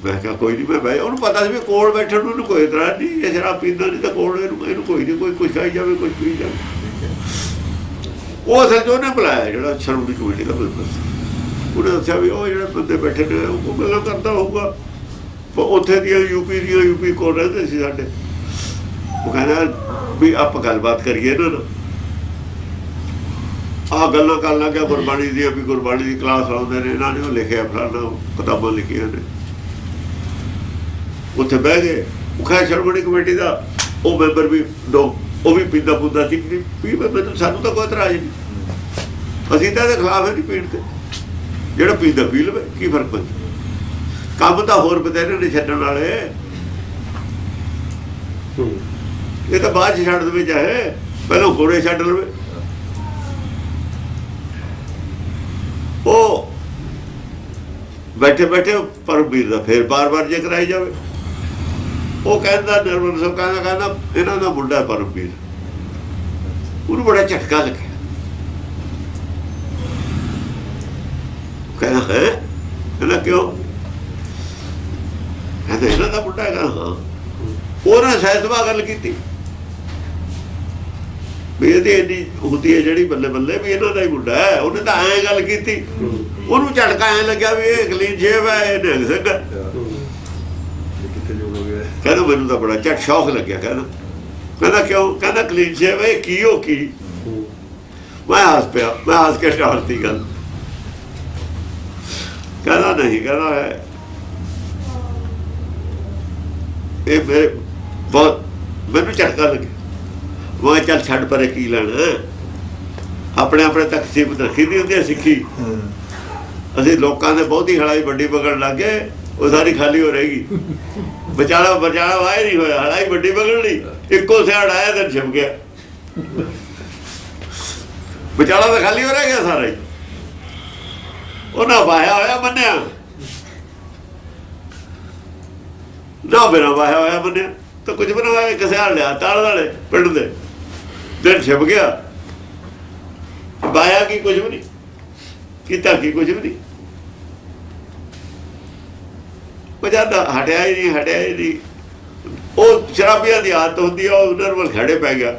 ਮੈਂ ਕਿਹਾ ਕੋਈ ਨਹੀਂ, ਮੈਂ ਬਹਿ। ਉਹਨੂੰ ਪਤਾ ਸੀ ਵੀ ਕੋਲ ਬੈਠਣ ਨੂੰ ਇਹਨੂੰ ਕੋਈ ਇਤਰਾਜ਼ ਨਹੀਂ, ਇਹ ਸ਼ਰਾਬ ਪੀਂਦਾ ਨਹੀਂ ਤਾਂ ਕੋਲ ਇਹਨੂੰ ਕੋਈ ਨਹੀਂ, ਕੋਈ ਕੁਛ ਖਾਈ ਜਾਵੇ, ਕੁਛ ਪੀ ਜਾਵੇ। ਉਹ ਅਸਲ 'ਚ ਉਹਨੇ ਬੁਲਾਇਆ ਜਿਹੜਾ ਸ਼੍ਰੋਮਣੀ ਕਮੇਟੀ ਦਾ ਮੈਂਬਰ ਸੀ। ਉਹਨੇ ਦੱਸਿਆ ਵੀ ਉਹ ਜਿਹੜੇ ਬੰਦੇ ਬੈਠੇ ਨੇ ਉਹ ਗੱਲਾਂ ਕਰਦਾ ਹੋਊਗਾ। ਉੱਥੇ ਦੀਆਂ ਯੂਪੀ ਕੋਲ ਰਹਿੰਦੇ ਸੀ ਸਾਡੇ। ਉਹ ਕਹਿੰਦਾ ਵੀ ਆਪਾਂ ਗੱਲਬਾਤ ਕਰੀਏ ਇਹਨਾਂ ਨਾਲ, ਆਹ ਗੱਲਾਂ ਕਰਨ ਲੱਗਿਆ ਗੁਰਬਾਣੀ ਦੀਆਂ, ਵੀ ਗੁਰਬਾਣੀ ਦੀ ਕਲਾਸ ਲਾਉਂਦੇ ਨੇ ਇਹਨਾਂ ਨੇ, ਉਹ ਲਿਖਿਆ ਫਲਾਣਾ ਕਿਤਾਬਾਂ ਲਿਖੀਆਂ ਨੇ। ਉੱਥੇ ਬਹਿ ਗਏ। ਉਹ ਖੈਰ ਸ਼੍ਰੋਮਣੀ ਕਮੇਟੀ ਦਾ ਉਹ ਮੈਂਬਰ ਵੀ ਉਹ ਵੀ ਪੀਂਦਾ ਪੁੰਦਾ ਸੀ, ਮੈਨੂੰ ਸਾਨੂੰ ਤਾਂ ਕੋਈ ਇਤਰਾਜ਼ ਨਹੀਂ, ਅਸੀਂ ਤਾਂ ਇਹਦੇ ਖਿਲਾਫ ਨਹੀਂ ਪੀਣ ਤੇ, ਜਿਹੜਾ ਪੀਂਦਾ ਪੀ ਲਵੇ, ਕੀ ਫਰਕ ਪੈਂਦਾ। ਕੰਮ ਤਾਂ ਹੋਰ ਬਥੇਰੇ ਨੇ ਛੱਡਣ ਵਾਲੇ, ਇਹ ਤਾਂ ਬਾਅਦ ਚ ਛੱਡ ਦੇਵੇ, ਚਾਹੇ ਪਹਿਲਾਂ ਘੋੜੇ ਛੱਡ ਲਵੇ। ਉਹ ਬੈਠੇ ਬੈਠੇ ਪਰਮਵੀਰ ਦਾ ਫੇਰ ਬਾਰ-ਬਾਰ ਜੇ ਕਰਾਈ ਜਾਵੇ। ਉਹ ਕਹਿੰਦਾ ਨਿਰਮਲ ਸਿੰਘ ਕਹਿੰਦਾ ਇਹਨਾਂ ਦਾ ਮੁੰਡਾ ਪਰਮਵੀਰ, ਉਹਨੂੰ ਬੜਾ ਝਟਕਾ ਲੱਗਿਆ। ਕਹਿੰਦਾ ਹੈ, ਕਹਿੰਦਾ ਕਿਉਂ? ਕਹਿੰਦਾ ਇਹਨਾਂ ਦਾ ਮੁੰਡਾ ਹੈਗਾ। ਹਾਂ, ਉਹਨਾਂ ਸਹਿਸਵਾ ਗੱਲ ਕੀਤੀ ਵੀ ਇਹਦੀ ਇੰਨੀ ਹੁੰਦੀ ਹੈ ਜਿਹੜੀ ਬੱਲੇ ਬੱਲੇ ਵੀ ਇਹਨਾਂ ਦਾ ਹੀ ਮੁੰਡਾ ਹੈ। ਉਹਨੇ ਤਾਂ ਐਂ ਗੱਲ ਕੀਤੀ, ਉਹਨੂੰ ਝਟਕਾ ਐਂ ਲੱਗਿਆ ਵੀ ਇਹ ਕਲੀਨ ਸ਼ੇਵ ਹੈ, ਇਹ ਨਿਹੰਗ ਸਿੰਘ ਹੈ। ਕਹਿੰਦਾ ਮੈਨੂੰ ਤਾਂ ਬੜਾ ਝਟ ਸ਼ੌਕ ਲੱਗਿਆ। ਕਹਿੰਦਾ ਕਿਉਂ? ਕਹਿੰਦਾ ਕਲੀਨ ਸ਼ੇਵ ਹੈ, ਕੀ ਉਹ ਕੀ? ਮੈਂ ਹੱਸ ਪਿਆ, ਮੈਂ ਹੱਸ ਕੇ ਟਾਲਤੀ ਗੱਲ। ਕਹਿੰਦਾ ਨਹੀਂ, ਕਹਿੰਦਾ ਹੈ ਇਹ ਮੇਰੇ ਬਹੁਤ ਮੈਨੂੰ ਝਟਕਾ ਲੱਗਿਆ। ਮੈਂ ਚੱਲ ਛੱਡ ਪਰੇ, ਕੀ ਲੈਣਾ, ਆਪਣੇ ਤੱਕ ਸੀਮਤ ਰੱਖੀ ਦੀ ਹੁੰਦੀ ਹੈ ਸਿੱਖੀ। ਅਸੀਂ ਲੋਕਾਂ ਦੇ ਬਹੁਤੀ ਹਲਾਈ ਵੱਡੀ ਪਕੜ ਲੱਗ ਗਏ, ਉਹ ਸਾਰੀ ਖਾਲੀ ਹੋ ਰਹੇਗੀ। ਵਿਚਾਲਾ ਵਾਹ ਨਹੀਂ ਹੋਇਆ, ਹਲਾਈ ਵੱਡੀ ਪਕੜ ਲਈ, ਇੱਕੋ ਸਿਆੜ ਆਇਆ ਤੇ ਛਿਪ ਗਿਆ, ਵਿਚਾਲਾ ਤਾਂ ਖਾਲੀ ਹੋ ਰਹਿ ਗਿਆ ਸਾਰਾ ਹੀ। ਉਹਨਾਂ ਵਾਹਿਆ ਹੋਇਆ ਮੰਨਿਆ ਨਾ, ਬਿਨਾਂ ਵਾਹਿਆ ਹੋਇਆ ਮੰਨਿਆ ਤਾਂ ਕੁਝ ਬਣਾ ਵਾਇਆ, ਕਿਸੇ ਹਾਲ ਲਿਆ ਤਾਲ ਵਾਲੇ ਪਿੰਡ ਦੇ ਦਿਨ ਛਿਪ ਗਿਆ। ਵਾਇਆ ਕੀ ਕੁਝ ਵੀ ਨਹੀਂ ਕੀਤਾ, ਕੀ ਕੁਝ ਵੀ ਨਹੀਂ। ਉਹ ਜਦ ਹਟਿਆ ਹੀ ਨਹੀਂ। ਉਹ ਸ਼ਰਾਬੀਆਂ ਦੀ ਆਦਤ ਹੁੰਦੀ ਆ, ਉਹ ਨਰਮਲ ਖੜੇ ਪੈ ਗਿਆ।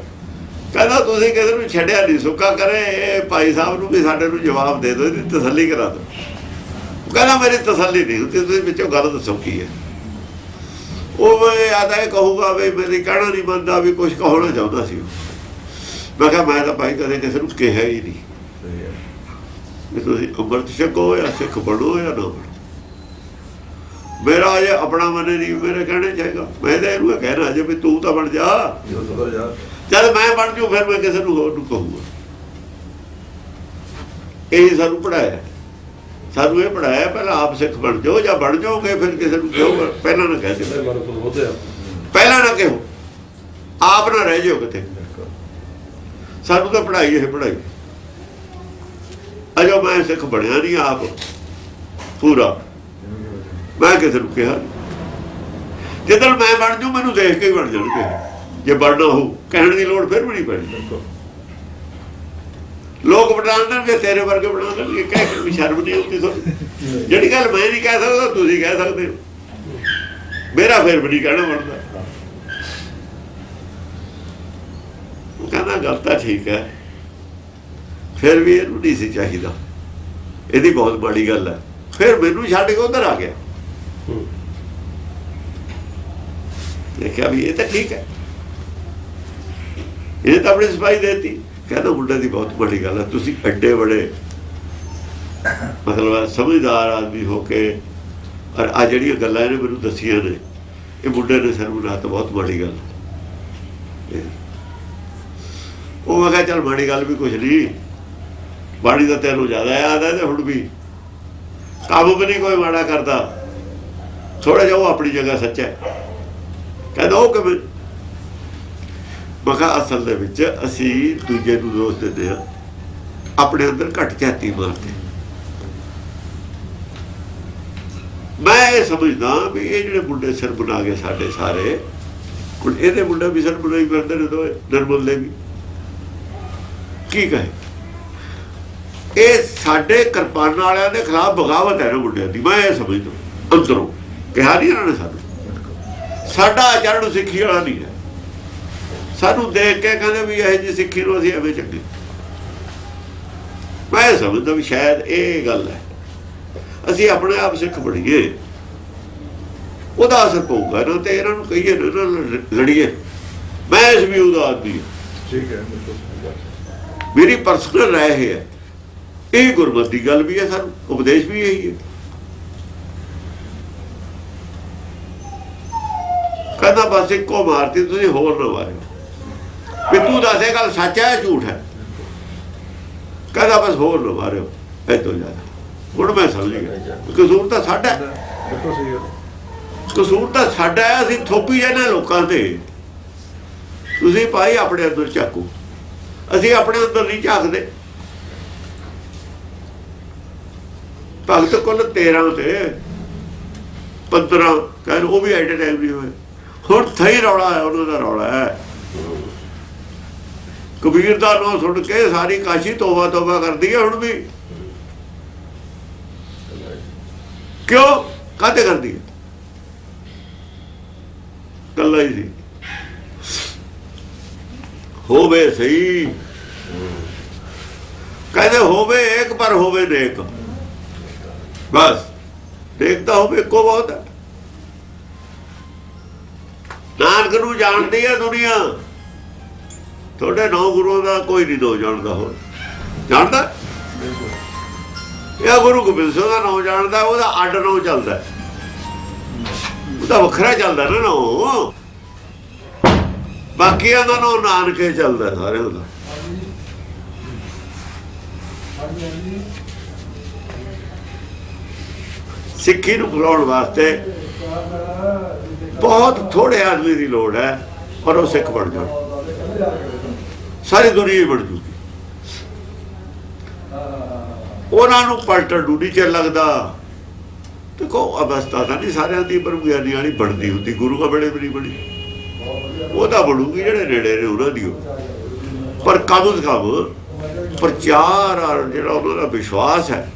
ਕਹਿੰਦਾ ਤੁਸੀਂ ਕਿਸੇ ਨੂੰ ਛੱਡਿਆ ਨਹੀਂ, ਸੁੱਕਾ ਕਰੇ ਇਹ ਭਾਈ ਸਾਹਿਬ ਨੂੰ ਵੀ ਸਾਡੇ ਨੂੰ ਜਵਾਬ ਦੇ ਦਿਓ, ਇਹਦੀ ਤਸੱਲੀ ਕਰਾ ਦਿਓ। ਕਹਿੰਦਾ ਮੇਰੀ ਤਸੱਲੀ ਨਹੀਂ ਹੁੰਦੀ, ਤੁਸੀਂ ਵਿੱਚੋਂ ਗੱਲ ਦੱਸੋ ਕੀ ਹੈ। ਉਹ ਆਦਾ ਇਹ ਕਹੂਗਾ ਵੀ ਮੇਰੀ ਕਹਿਣਾ ਨਹੀਂ ਮੰਨਦਾ, ਵੀ ਕੁਛ ਕਹਣਾ ਚਾਹੁੰਦਾ ਸੀ। ਮੈਂ ਕਿਹਾ ਮੈਂ ਤਾਂ ਭਾਈ ਕਦੇ ਕਿਸੇ ਨੂੰ ਕਿਹਾ ਹੀ ਨਹੀਂ ਵੀ ਤੁਸੀਂ ਅੰਮ੍ਰਿਤ ਛਕੋ ਜਾਂ ਸਿੱਖ ਬਣੋ ਜਾਂ ਨਾ ਬਣੋ। ਮੇਰਾ ਅਜੇ ਆਪਣਾ ਮਨ ਨਹੀਂ ਮੇਰੇ ਕਹਿਣੇ ਚਾਹੀਦਾ। ਮੈਂ ਤਾਂ ਇਹਨੂੰ ਕਹਿਣਾ ਅਜੇ ਵੀ ਤੂੰ ਤਾਂ ਬਣ ਜਾ, ਜਦ ਮੈਂ ਬਣ ਜੂ ਫਿਰ ਮੈਂ ਕਿਸੇ ਨੂੰ ਹੋਰ ਨੂੰ ਕਹੂੰਗਾ। ਇਹ ਸਾਨੂੰ ਪੜਾਇਆ, ਸਾਨੂੰ ਇਹ ਪੜਾਇਆ ਪਹਿਲਾਂ ਆਪ ਸਿੱਖ ਬਣ ਜਾਓ, ਜਾਂ ਬਣ ਜਾਓਗੇ ਫਿਰ ਕਿਸੇ ਨੂੰ ਕਹੋ। ਪਹਿਲਾਂ ਨਾ ਕਹਿ ਦਿਓ, ਪਹਿਲਾਂ ਨਾ ਕਹੋ, ਆਪ ਨਾ ਰਹਿ ਜਾਓ ਕਿਤੇ। ਸਾਨੂੰ ਤਾਂ ਪੜਾਈ ਇਹ ਪੜਾਈ ਅਜੋ ਮੈਂ ਸਿੱਖ ਬਣਿਆ ਨਹੀਂ ਆਪ ਪੂਰਾ, ਮੈਂ ਕਿਸੇ ਨੂੰ ਕਿਹਾ। ਜਦੋਂ ਮੈਂ ਬਣ ਜੂ ਮੈਨੂੰ ਦੇਖ ਕੇ ਹੀ ਬਣ ਜਾਣਗੇ, ਜੇ ਬਣਨਾ ਹੋ ਕਹਿਣ ਦੀ ਲੋੜ ਫਿਰ ਵੀ ਨਹੀਂ ਪੈਣੀ। ਲੋਕ ਬਣਾ ਦੇਣਗੇ, ਤੇਰੇ ਵਰਗੇ ਬਣਾ ਦੇਣਗੇ, ਕਹਿ ਕੇ ਵੀ ਸ਼ਰਮ ਨਹੀਂ ਆਉਂਦੀ ਤੁਹਾਨੂੰ। ਜਿਹੜੀ ਗੱਲ ਮੈਂ ਨਹੀਂ ਕਹਿ ਸਕਦਾ ਤੁਸੀਂ ਕਹਿ ਸਕਦੇ ਹੋ, ਮੇਰਾ ਫਿਰ ਵੀ ਨਹੀਂ ਕਹਿਣਾ ਬਣਦਾ। ਉਹ ਕਹਿੰਦਾ ਗੱਲ ਤਾਂ ਠੀਕ ਹੈ, ਫਿਰ ਵੀ ਇਹਨੂੰ ਨਹੀਂ ਸੀ ਚਾਹੀਦਾ, ਇਹਦੀ ਬਹੁਤ ਬੜੀ ਗੱਲ ਹੈ। ਫਿਰ ਮੈਨੂੰ ਛੱਡ ਕੇ ਉੱਧਰ ਆ ਗਿਆ, ਦੇਖਿਆ ਵੀ ਇਹ ਤਾਂ ਠੀਕ ਹੈ, ਇਹ ਤਾਂ ਆਪਣੀ ਸਫਾਈ ਦੇਤੀ। ਕਹਿੰਦਾ ਮੁੰਡੇ ਦੀ ਬਹੁਤ ਵੱਡੀ ਗੱਲ ਹੈ, ਤੁਸੀਂ ਐਡੇ ਬੜੇ ਮਤਲਬ ਸਮਝਦਾਰ ਆਦਮੀ ਹੋ ਕੇ ਔਰ ਆ ਜਿਹੜੀਆਂ ਗੱਲਾਂ ਇਹਨੇ ਮੈਨੂੰ ਦੱਸੀਆਂ ਨੇ, ਇਹ ਮੁੰਡੇ ਨੇ ਸਾਨੂੰ ਨਾ ਤਾਂ ਬਹੁਤ ਵੱਡੀ ਗੱਲ। ਉਹ ਮੈਂ ਕਿਹਾ ਚੱਲ ਮਾੜੀ ਗੱਲ ਵੀ ਕੁਛ ਨਹੀਂ, ਬਾਣੀ ਦਾ ਤੈਨੂੰ ਜ਼ਿਆਦਾ ਯਾਦ ਹੈ, ਤੇ ਹੁਣ ਵੀ ਕੰਮ ਵੀ ਨਹੀਂ ਕੋਈ ਮਾੜਾ ਕਰਦਾ, ਥੋੜਾ ਜਿਹਾ ਉਹ ਆਪਣੀ ਜਗ੍ਹਾ ਸੱਚਾ ਹੈ। ਕਹਿੰਦਾ ਉਹ ਕਿਵੇਂ? ਮੈਂ ਕਿਹਾ ਅਸਲ ਦੇ ਵਿੱਚ ਅਸੀਂ ਦੂਜੇ ਨੂੰ ਦੋਸ਼ ਦਿੰਦੇ ਹਾਂ, ਆਪਣੇ ਅੰਦਰ ਘੱਟ ਝਾਤੀ ਮਾਰਦੇ। ਮੈਂ ਇਹ ਸਮਝਦਾ ਵੀ ਇਹ ਜਿਹੜੇ ਮੁੰਡੇ ਸਿਰ ਬਣਾ ਗਏ ਸਾਡੇ ਸਾਰੇ, ਹੁਣ ਇਹਦੇ ਮੁੰਡੇ ਵੀ ਸਿਰ ਬਣਾਈ ਫਿਰਦੇ ਨੇ ਦੋਏ, ਨਿਰਮਲ ਦੇ ਵੀ। ਕੀ ਕਹੇ, ਇਹ ਸਾਡੇ ਕਿਰਪਾਨ ਵਾਲਿਆਂ ਦੇ ਖਿਲਾਫ ਬਗਾਵਤ ਹੈ ਨਾ ਮੁੰਡਿਆਂ ਦੀ। ਮੈਂ ਇਹ ਸਮਝਦਾ ਅੰਦਰੋਂ, ਕਿਹਾ ਨਹੀਂ ਇਹਨਾਂ ਨੇ ਸਾਨੂੰ, ਸਾਡਾ ਆਚਰਣ ਸਿੱਖੀ ਵਾਲਾ ਨਹੀਂ ਹੈ। ਸਾਨੂੰ ਦੇਖ ਕੇ ਕਹਿੰਦੇ ਵੀ ਇਹ ਜਿਹੀ ਸਿੱਖੀ ਨੂੰ ਅਸੀਂ ਐਵੇਂ ਚੰਗੇ। ਮੈਂ ਇਹ ਸਮਝਦਾ ਵੀ ਸ਼ਾਇਦ ਇਹ ਗੱਲ ਹੈ, ਅਸੀਂ ਆਪਣੇ ਆਪ ਸਿੱਖ ਬਣੀਏ। ਉਹਦਾ ਅਸਰ ਪਊਗਾ ਇਹਨਾਂ ਤੇ। ਇਹਨਾਂ ਨੂੰ ਕਹੀਏ ਨਾ ਲੜੀਏ। ਮੈਂ ਇਸ ਵਿਊ ਦਾ ਆਦਮੀ ਹਾਂ, ਠੀਕ ਹੈ, ਮੇਰੀ ਪਰਸਨਲ ਰਾਏ ਹੈ। ਇਹ ਗੁਰਮਤਿ ਦੀ ਗੱਲ ਵੀ ਹੈ, ਸਾਨੂੰ ਉਪਦੇਸ਼ ਵੀ ਇਹੀ ਹੈ। ਕਹਿੰਦਾ ਬਸ ਇੱਕੋ ਮਾਰਤੀ, ਤੁਸੀਂ ਹੋਰ ਨਾ ਮਾਰਿਓ ਵੀ ਤੂੰ ਦੱਸੇ ਗੱਲ ਸੱਚ ਹੈ ਝੂਠ ਹੈ। ਕਹਿੰਦਾ ਬਸ ਹੋਰ ਨਾ ਮਾਰਿਓ ਇਹ ਤੋਂ ਜ਼ਿਆਦਾ। ਹੁਣ ਮੈਂ ਸਮਝ ਗਿਆ ਕਸੂਰ ਤਾਂ ਸਾਡਾ ਹੈ, ਬਿਲਕੁਲ ਸਹੀ ਹੈ। ਕਸੂਰ ਤਾਂ ਸਾਡਾ ਹੈ। ਅਸੀਂ ਥੋਪੀ ਜਾਂਦੇ ਲੋਕਾਂ ਤੇ। ਤੁਸੀਂ ਭਾਈ ਆਪਣੇ ਅੰਦਰ ਝਾਕੋ, ਅਸੀਂ ਆਪਣੇ ਅੰਦਰ ਨਹੀਂ ਝਾਕਦੇ। ਭਗਤ ਕੁੱਲ 13 ਤੇ 15 ਕਹਿ ਉਹ ਵੀ ਐਟ ਟਾਈਮ ਨਹੀਂ ਹੋਏ। ਹੁਣ ਥਈ ਰੌਲਾ ਹੈ, ਉਹਨਾਂ ਦਾ ਰੌਲਾ ਹੈ। ਕਬੀਰ ਦਾ ਨਾਂ ਸੁਣ ਕੇ ਸਾਰੀ ਕਾਸ਼ੀ ਤੋਬਾ ਤੋਬਾ ਕਰਦੀ ਹੈ ਹੁਣ ਵੀ। ਕਿਉਂ? ਕਾਹਤੇ ਕਰਦੀ ਹੈ? ਕੱਲਾ ਹੀ ਸੀ। ਹੋਵੇ ਸਹੀ, ਕਹਿੰਦੇ ਹੋਵੇ ਇੱਕ ਪਰ ਹੋਵੇ ਨੇਕ। ਬਸ ਨੇਕ ਤਾਂ ਹੋਵੇ ਇੱਕੋ ਬਹੁਤ ਹੈ। ਨਾਨਕ ਨੂੰ ਜਾਣਦੀ ਹੈ ਦੁਨੀਆ। ਤੁਹਾਡੇ 9 ਗੁਰੂਆਂ ਦਾ ਕੋਈ ਨਹੀਂ ਦੋ ਜਾਣਦਾ। ਹੋਰ ਜਾਣਦਾ? ਇਹ ਗੁਰੂ ਗੋਬਿੰਦ ਸਿੰਘ ਦਾ ਨਾਂ ਜਾਣਦਾ, ਉਹਦਾ ਅੱਡ ਨਾਂ ਚੱਲਦਾ, ਉਹਦਾ ਵੱਖਰਾ ਚੱਲਦਾ ਨਾ ਨਾਂ। ਬਾਕੀਆਂ ਦਾ ਨਾਂ ਨਾਨਕੇ ਚੱਲਦਾ ਸਾਰਿਆਂ ਦਾ। ਸਿੱਖੀ ਨੂੰ ਬੁਲਾਉਣ ਵਾਸਤੇ ਬਹੁਤ ਥੋੜੇ ਆਦਮੀ ਦੀ ਲੋੜ ਹੈ, ਪਰ ਉਹ ਸਿੱਖ ਬਣ ਜਾਣ। ਸਾਰੀ ਦੁਨੀਆ ਹੀ ਬਣ ਜੂਗੀ। ਉਹਨਾਂ ਨੂੰ ਪਲਟਣ ਨੂੰ ਨਹੀਂ ਚਿਰ ਲੱਗਦਾ। ਦੇਖੋ ਅਵਸਥਾ ਤਾਂ ਨਹੀਂ ਸਾਰਿਆਂ ਦੀ ਬਰਮਿਆਨੀ ਵਾਲੀ ਬਣਦੀ ਹੁੰਦੀ। ਗੁਰੂ ਕਾ ਵੇਲੇ ਵੀ ਨਹੀਂ ਬਣੀ। ਉਹ ਤਾਂ ਬਣੂਗੀ ਜਿਹੜੇ ਨੇੜੇ ਨੇ ਉਹਨਾਂ ਦੀ। ਪਰ ਕਮ ਸੇ ਕਮ ਪ੍ਰਚਾਰ ਔਰ ਜਿਹੜਾ ਉਹਨਾਂ ਦਾ ਵਿਸ਼ਵਾਸ ਹੈ,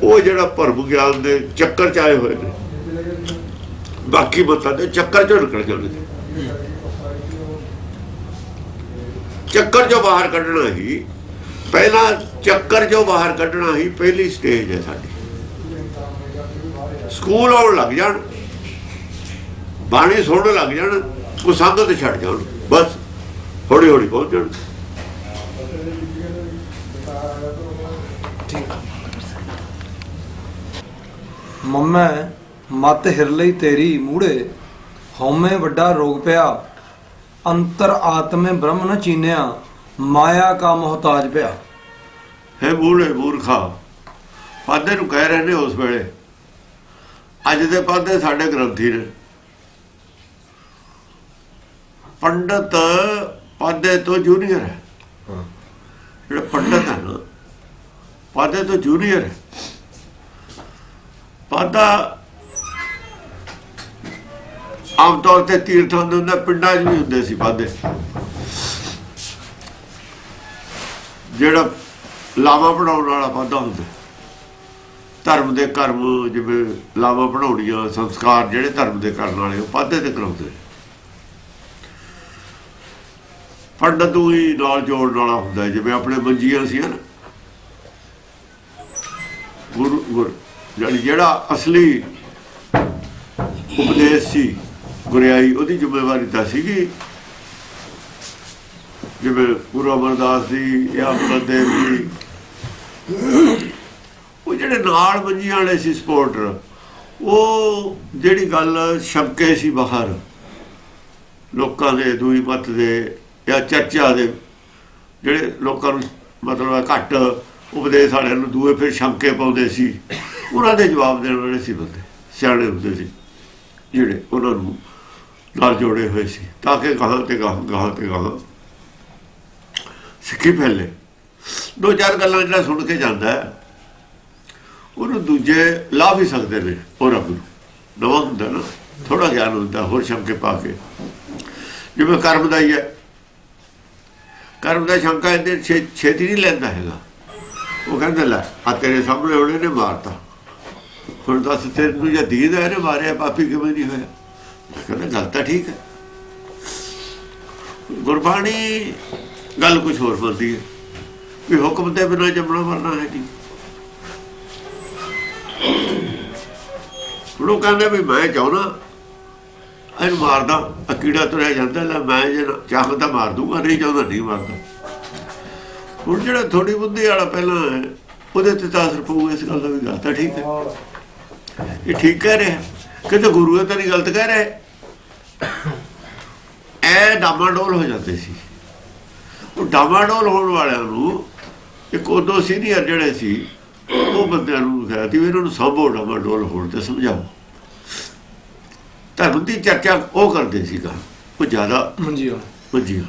ਉਹ ਜਿਹੜਾ ਭਰਮ ਗਿਆਨ ਦੇ ਚੱਕਰ ਚ ਆਏ ਹੋਏ ਨੇ, ਬਾਕੀ ਮਤਾਂ ਦੇ ਚੱਕਰ ਚੋਂ ਨਿਕਲ ਜਾਂਦੇ। ਚੱਕਰ ਚੋਂ ਬਾਹਰ ਕੱਢਣਾ ਹੀ ਪਹਿਲਾਂ, ਚੱਕਰ ਚੋਂ ਬਾਹਰ ਕੱਢਣਾ ਹੀ ਪਹਿਲੀ ਸਟੇਜ ਹੈ ਸਾਡੀ। ਸਕੂਲ ਆਉਣ ਲੱਗ ਜਾਣ, ਬਾਣੀ ਸੁਣਨ ਲੱਗ ਜਾਣ, ਉਹ ਸੰਗਤ ਛੱਡ ਜਾਣ, ਬਸ ਹੌਲੀ ਹੌਲੀ ਪਹੁੰਚ ਜਾਣ। ਮੰਮੈ ਮਤ ਹਿਰ ਲਈ ਤੇਰੀ ਮੂੜੇ, ਹਉਮੈ ਵੱਡਾ ਰੋਗ ਪਿਆ, ਅੰਤਰ ਆਤਮੇ ਬ੍ਰਹਮ ਨ ਚੀਨਿਆ, ਮਾਇਆ ਕਾ ਮੁਹਤਾਜ ਪਿਆ। ਹੈ ਮੂੜੇ ਮੂਰਖਾ, ਪਾਦੇ ਨੂੰ ਕਹਿ ਰਹੇ ਨੇ ਉਸ ਵੇਲੇ। ਅੱਜ ਦੇ ਪਾਦੇ ਸਾਡੇ ਗ੍ਰੰਥੀ ਨੇ। ਪੰਡਤ ਪਾਦੇ ਤੋਂ ਜੂਨੀਅਰ ਹੈ। ਜਿਹੜਾ ਪੰਡਤ ਹੈ ਨਾ, ਪਾਦੇ ਤੋਂ ਜੂਨੀਅਰ ਹੈ। ਪਾਦਾ ਆਮ ਤੌਰ ਤੇ ਤੀਰਥਾਂ ਦੇ ਹੁੰਦਾ, ਪਿੰਡਾਂ 'ਚ ਵੀ ਹੁੰਦੇ ਸੀ ਪਾਦੇ। ਜਿਹੜਾ ਲਾਵਾਂ ਪੜਾਉਣ ਵਾਲਾ ਪਾਦਾ ਹੁੰਦਾ, ਧਰਮ ਦੇ ਕਰਮ ਜਿਵੇਂ ਲਾਵਾਂ ਪੜਾਉਣੀਆਂ, ਸੰਸਕਾਰ ਜਿਹੜੇ ਧਰਮ ਦੇ ਕਰਨ ਵਾਲੇ, ਉਹ ਪਾਦੇ ਤੇ ਕਰਾਉਂਦੇ। ਪੰਡਤ ਨੂੰ ਹੀ ਨਾਲ ਜੋੜਨ ਵਾਲਾ ਹੁੰਦਾ, ਜਿਵੇਂ ਆਪਣੇ ਮੰਜੀਆਂ ਸੀ ਨਾ। ਗੁਰੂ ਜਿਹੜਾ ਅਸਲੀ ਉਪਦੇਸ਼ ਸੀ, ਗੁਰਿਆਈ, ਉਹਦੀ ਜ਼ਿੰਮੇਵਾਰੀ ਤਾਂ ਸੀਗੀ। ਜਿਵੇਂ ਗੁਰੂ ਅਮਰਦਾਸ ਦੀ ਜਾਂ ਅੰਗਦ ਦੇਵ ਜੀ, ਉਹ ਜਿਹੜੇ ਨਾਲ ਮੰਜੀਆਂ ਵਾਲੇ ਸੀ ਸਪੋਰਟਰ, ਉਹ ਜਿਹੜੀ ਗੱਲ ਸ਼ੰਕੇ ਸੀ ਬਾਹਰ ਲੋਕਾਂ ਦੇ, ਦੂਈ ਮੱਤ ਦੇ ਜਾਂ ਚਰਚਾ ਦੇ, ਜਿਹੜੇ ਲੋਕਾਂ ਨੂੰ ਮਤਲਬ ਘੱਟ ਉਪਦੇਸ਼ ਵਾਲਿਆਂ ਨੂੰ ਦੂਏ ਫਿਰ ਸ਼ੰਕੇ ਪਾਉਂਦੇ ਸੀ, ਉਹਨਾਂ ਦੇ ਜਵਾਬ ਦੇਣ ਵਾਲੇ ਸੀ ਬੰਦੇ ਸਿਆਣੇ ਹੁੰਦੇ ਸੀ, ਜਿਹੜੇ ਉਹਨਾਂ ਨੂੰ ਨਾਲ ਜੋੜੇ ਹੋਏ ਸੀ, ਤਾਂ ਕਿ ਗਾਹਾਂ ਤੇ ਗਾਹਾਂ ਸਿੱਖੀ ਫੈਲੇ। 2-4 ਗੱਲਾਂ ਜਿਹੜਾ ਸੁਣ ਕੇ ਜਾਂਦਾ ਹੈ, ਉਹਨੂੰ ਦੂਜੇ ਲਾ ਵੀ ਸਕਦੇ ਨੇ। ਉਹ ਰੱਬ ਨੂੰ ਨਵਾਂ ਹੁੰਦਾ ਨਾ, ਥੋੜਾ ਗਿਆਨ ਹੁੰਦਾ, ਹੋਰ ਸ਼ੰਕੇ ਪਾ ਕੇ। ਜਿਵੇਂ ਕਰਮ ਦਾ ਹੀ ਹੈ, ਕਰਮ ਦਾ ਸ਼ੰਕਾ ਇਹਦੇ ਛੇਤੀ ਨਹੀਂ ਲੈਂਦਾ ਹੈਗਾ। ਉਹ ਕਹਿੰਦਾ ਲੈ ਆ ਤੇਰੇ ਸਾਹਮਣੇ ਉਹਨੇ ਨੇ ਮਾਰਤਾ, ਹੁਣ ਦੱਸ ਤੈਨੂੰ ਜਾਂ ਦੀਦ ਹੈ ਇਹਨੇ ਮਾਰਿਆ, ਪਾਪੀ ਕਿਵੇਂ ਨਹੀਂ ਹੋਇਆ? ਕਹਿੰਦਾ ਗੱਲ ਤਾਂ ਠੀਕ ਹੈ। ਗੁਰਬਾਣੀ ਗੱਲ ਕੁਛ ਹੋਰ ਬੋਲਦੀ ਹੈ ਵੀ ਹੁਕਮ ਦੇ ਬਿਨਾਂ ਜੰਮਣਾ ਮਰਨਾ ਹੈ ਨਹੀਂ। ਹੁਣ ਉਹ ਕਹਿੰਦੇ ਵੀ ਮੈਂ ਚਾਹੁੰਦਾ ਇਹਨੂੰ ਮਾਰਦਾ, ਕੀੜਾ ਤੁਰਿਆ ਜਾਂਦਾ, ਲੈ ਮੈਂ ਜੇ ਚਾਹਾਂ ਤਾਂ ਮਾਰ ਦੂੰਗਾ, ਨਹੀਂ ਚਾਹੁੰਦਾ ਨਹੀਂ ਮਾਰਦਾ। ਹੁਣ ਜਿਹੜਾ ਥੋੜੀ ਬੁੱਧੀ ਵਾਲਾ ਪਹਿਲਾਂ ਹੈ ਉਹਦੇ ਤੇ ਤਾਂ ਅਸਰ ਪਊਗਾ ਇਸ ਗੱਲ ਦਾ ਵੀ ਗੱਲ ਤਾਂ ਠੀਕ ਹੈ, ਇਹ ਠੀਕ ਕਹਿ ਰਿਹਾ, ਕਿਤੇ ਗੁਰੂ ਤਾਂ ਨਹੀਂ ਗਲਤ ਕਹਿ ਰਿਹਾ। ਇਹ ਡਾਮਾਡੋਲ ਹੋ ਜਾਂਦੇ ਸੀ। ਉਹ ਡਾਮਾਡੋਲ ਹੋਣ ਵਾਲਿਆਂ ਨੂੰ ਇੱਕ ਉਦੋਂ ਸੀਨੀਅਰ ਜਿਹੜੇ ਸੀ ਉਹ ਬੰਦਿਆਂ ਨੂੰ ਕਿਹਾ ਸੀ ਵੀ ਇਹਨਾਂ ਨੂੰ ਸਾਂਭੋ, ਡਾਮਾਡੋਲ ਹੋਣ ਤੇ ਸਮਝਾਓ। ਧਰਮ ਦੀ ਚਰਚਾ ਉਹ ਕਰਦੇ ਸੀਗਾ, ਉਹ ਜ਼ਿਆਦਾ ਮੰਜੀ ਵਾਲੇ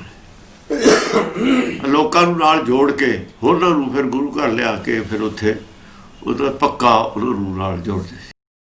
ਲੋਕਾਂ ਨੂੰ ਨਾਲ ਜੋੜ ਕੇ ਹੋਰਾਂ ਨੂੰ ਫਿਰ ਗੁਰੂ ਘਰ ਲਿਆ ਕੇ ਫਿਰ ਉੱਥੇ ਉਹਦਾ ਪੱਕਾ ਉਹਨਾਂ ਨੂੰ ਨਾਲ ਜੋੜਦੇ ਸੀ।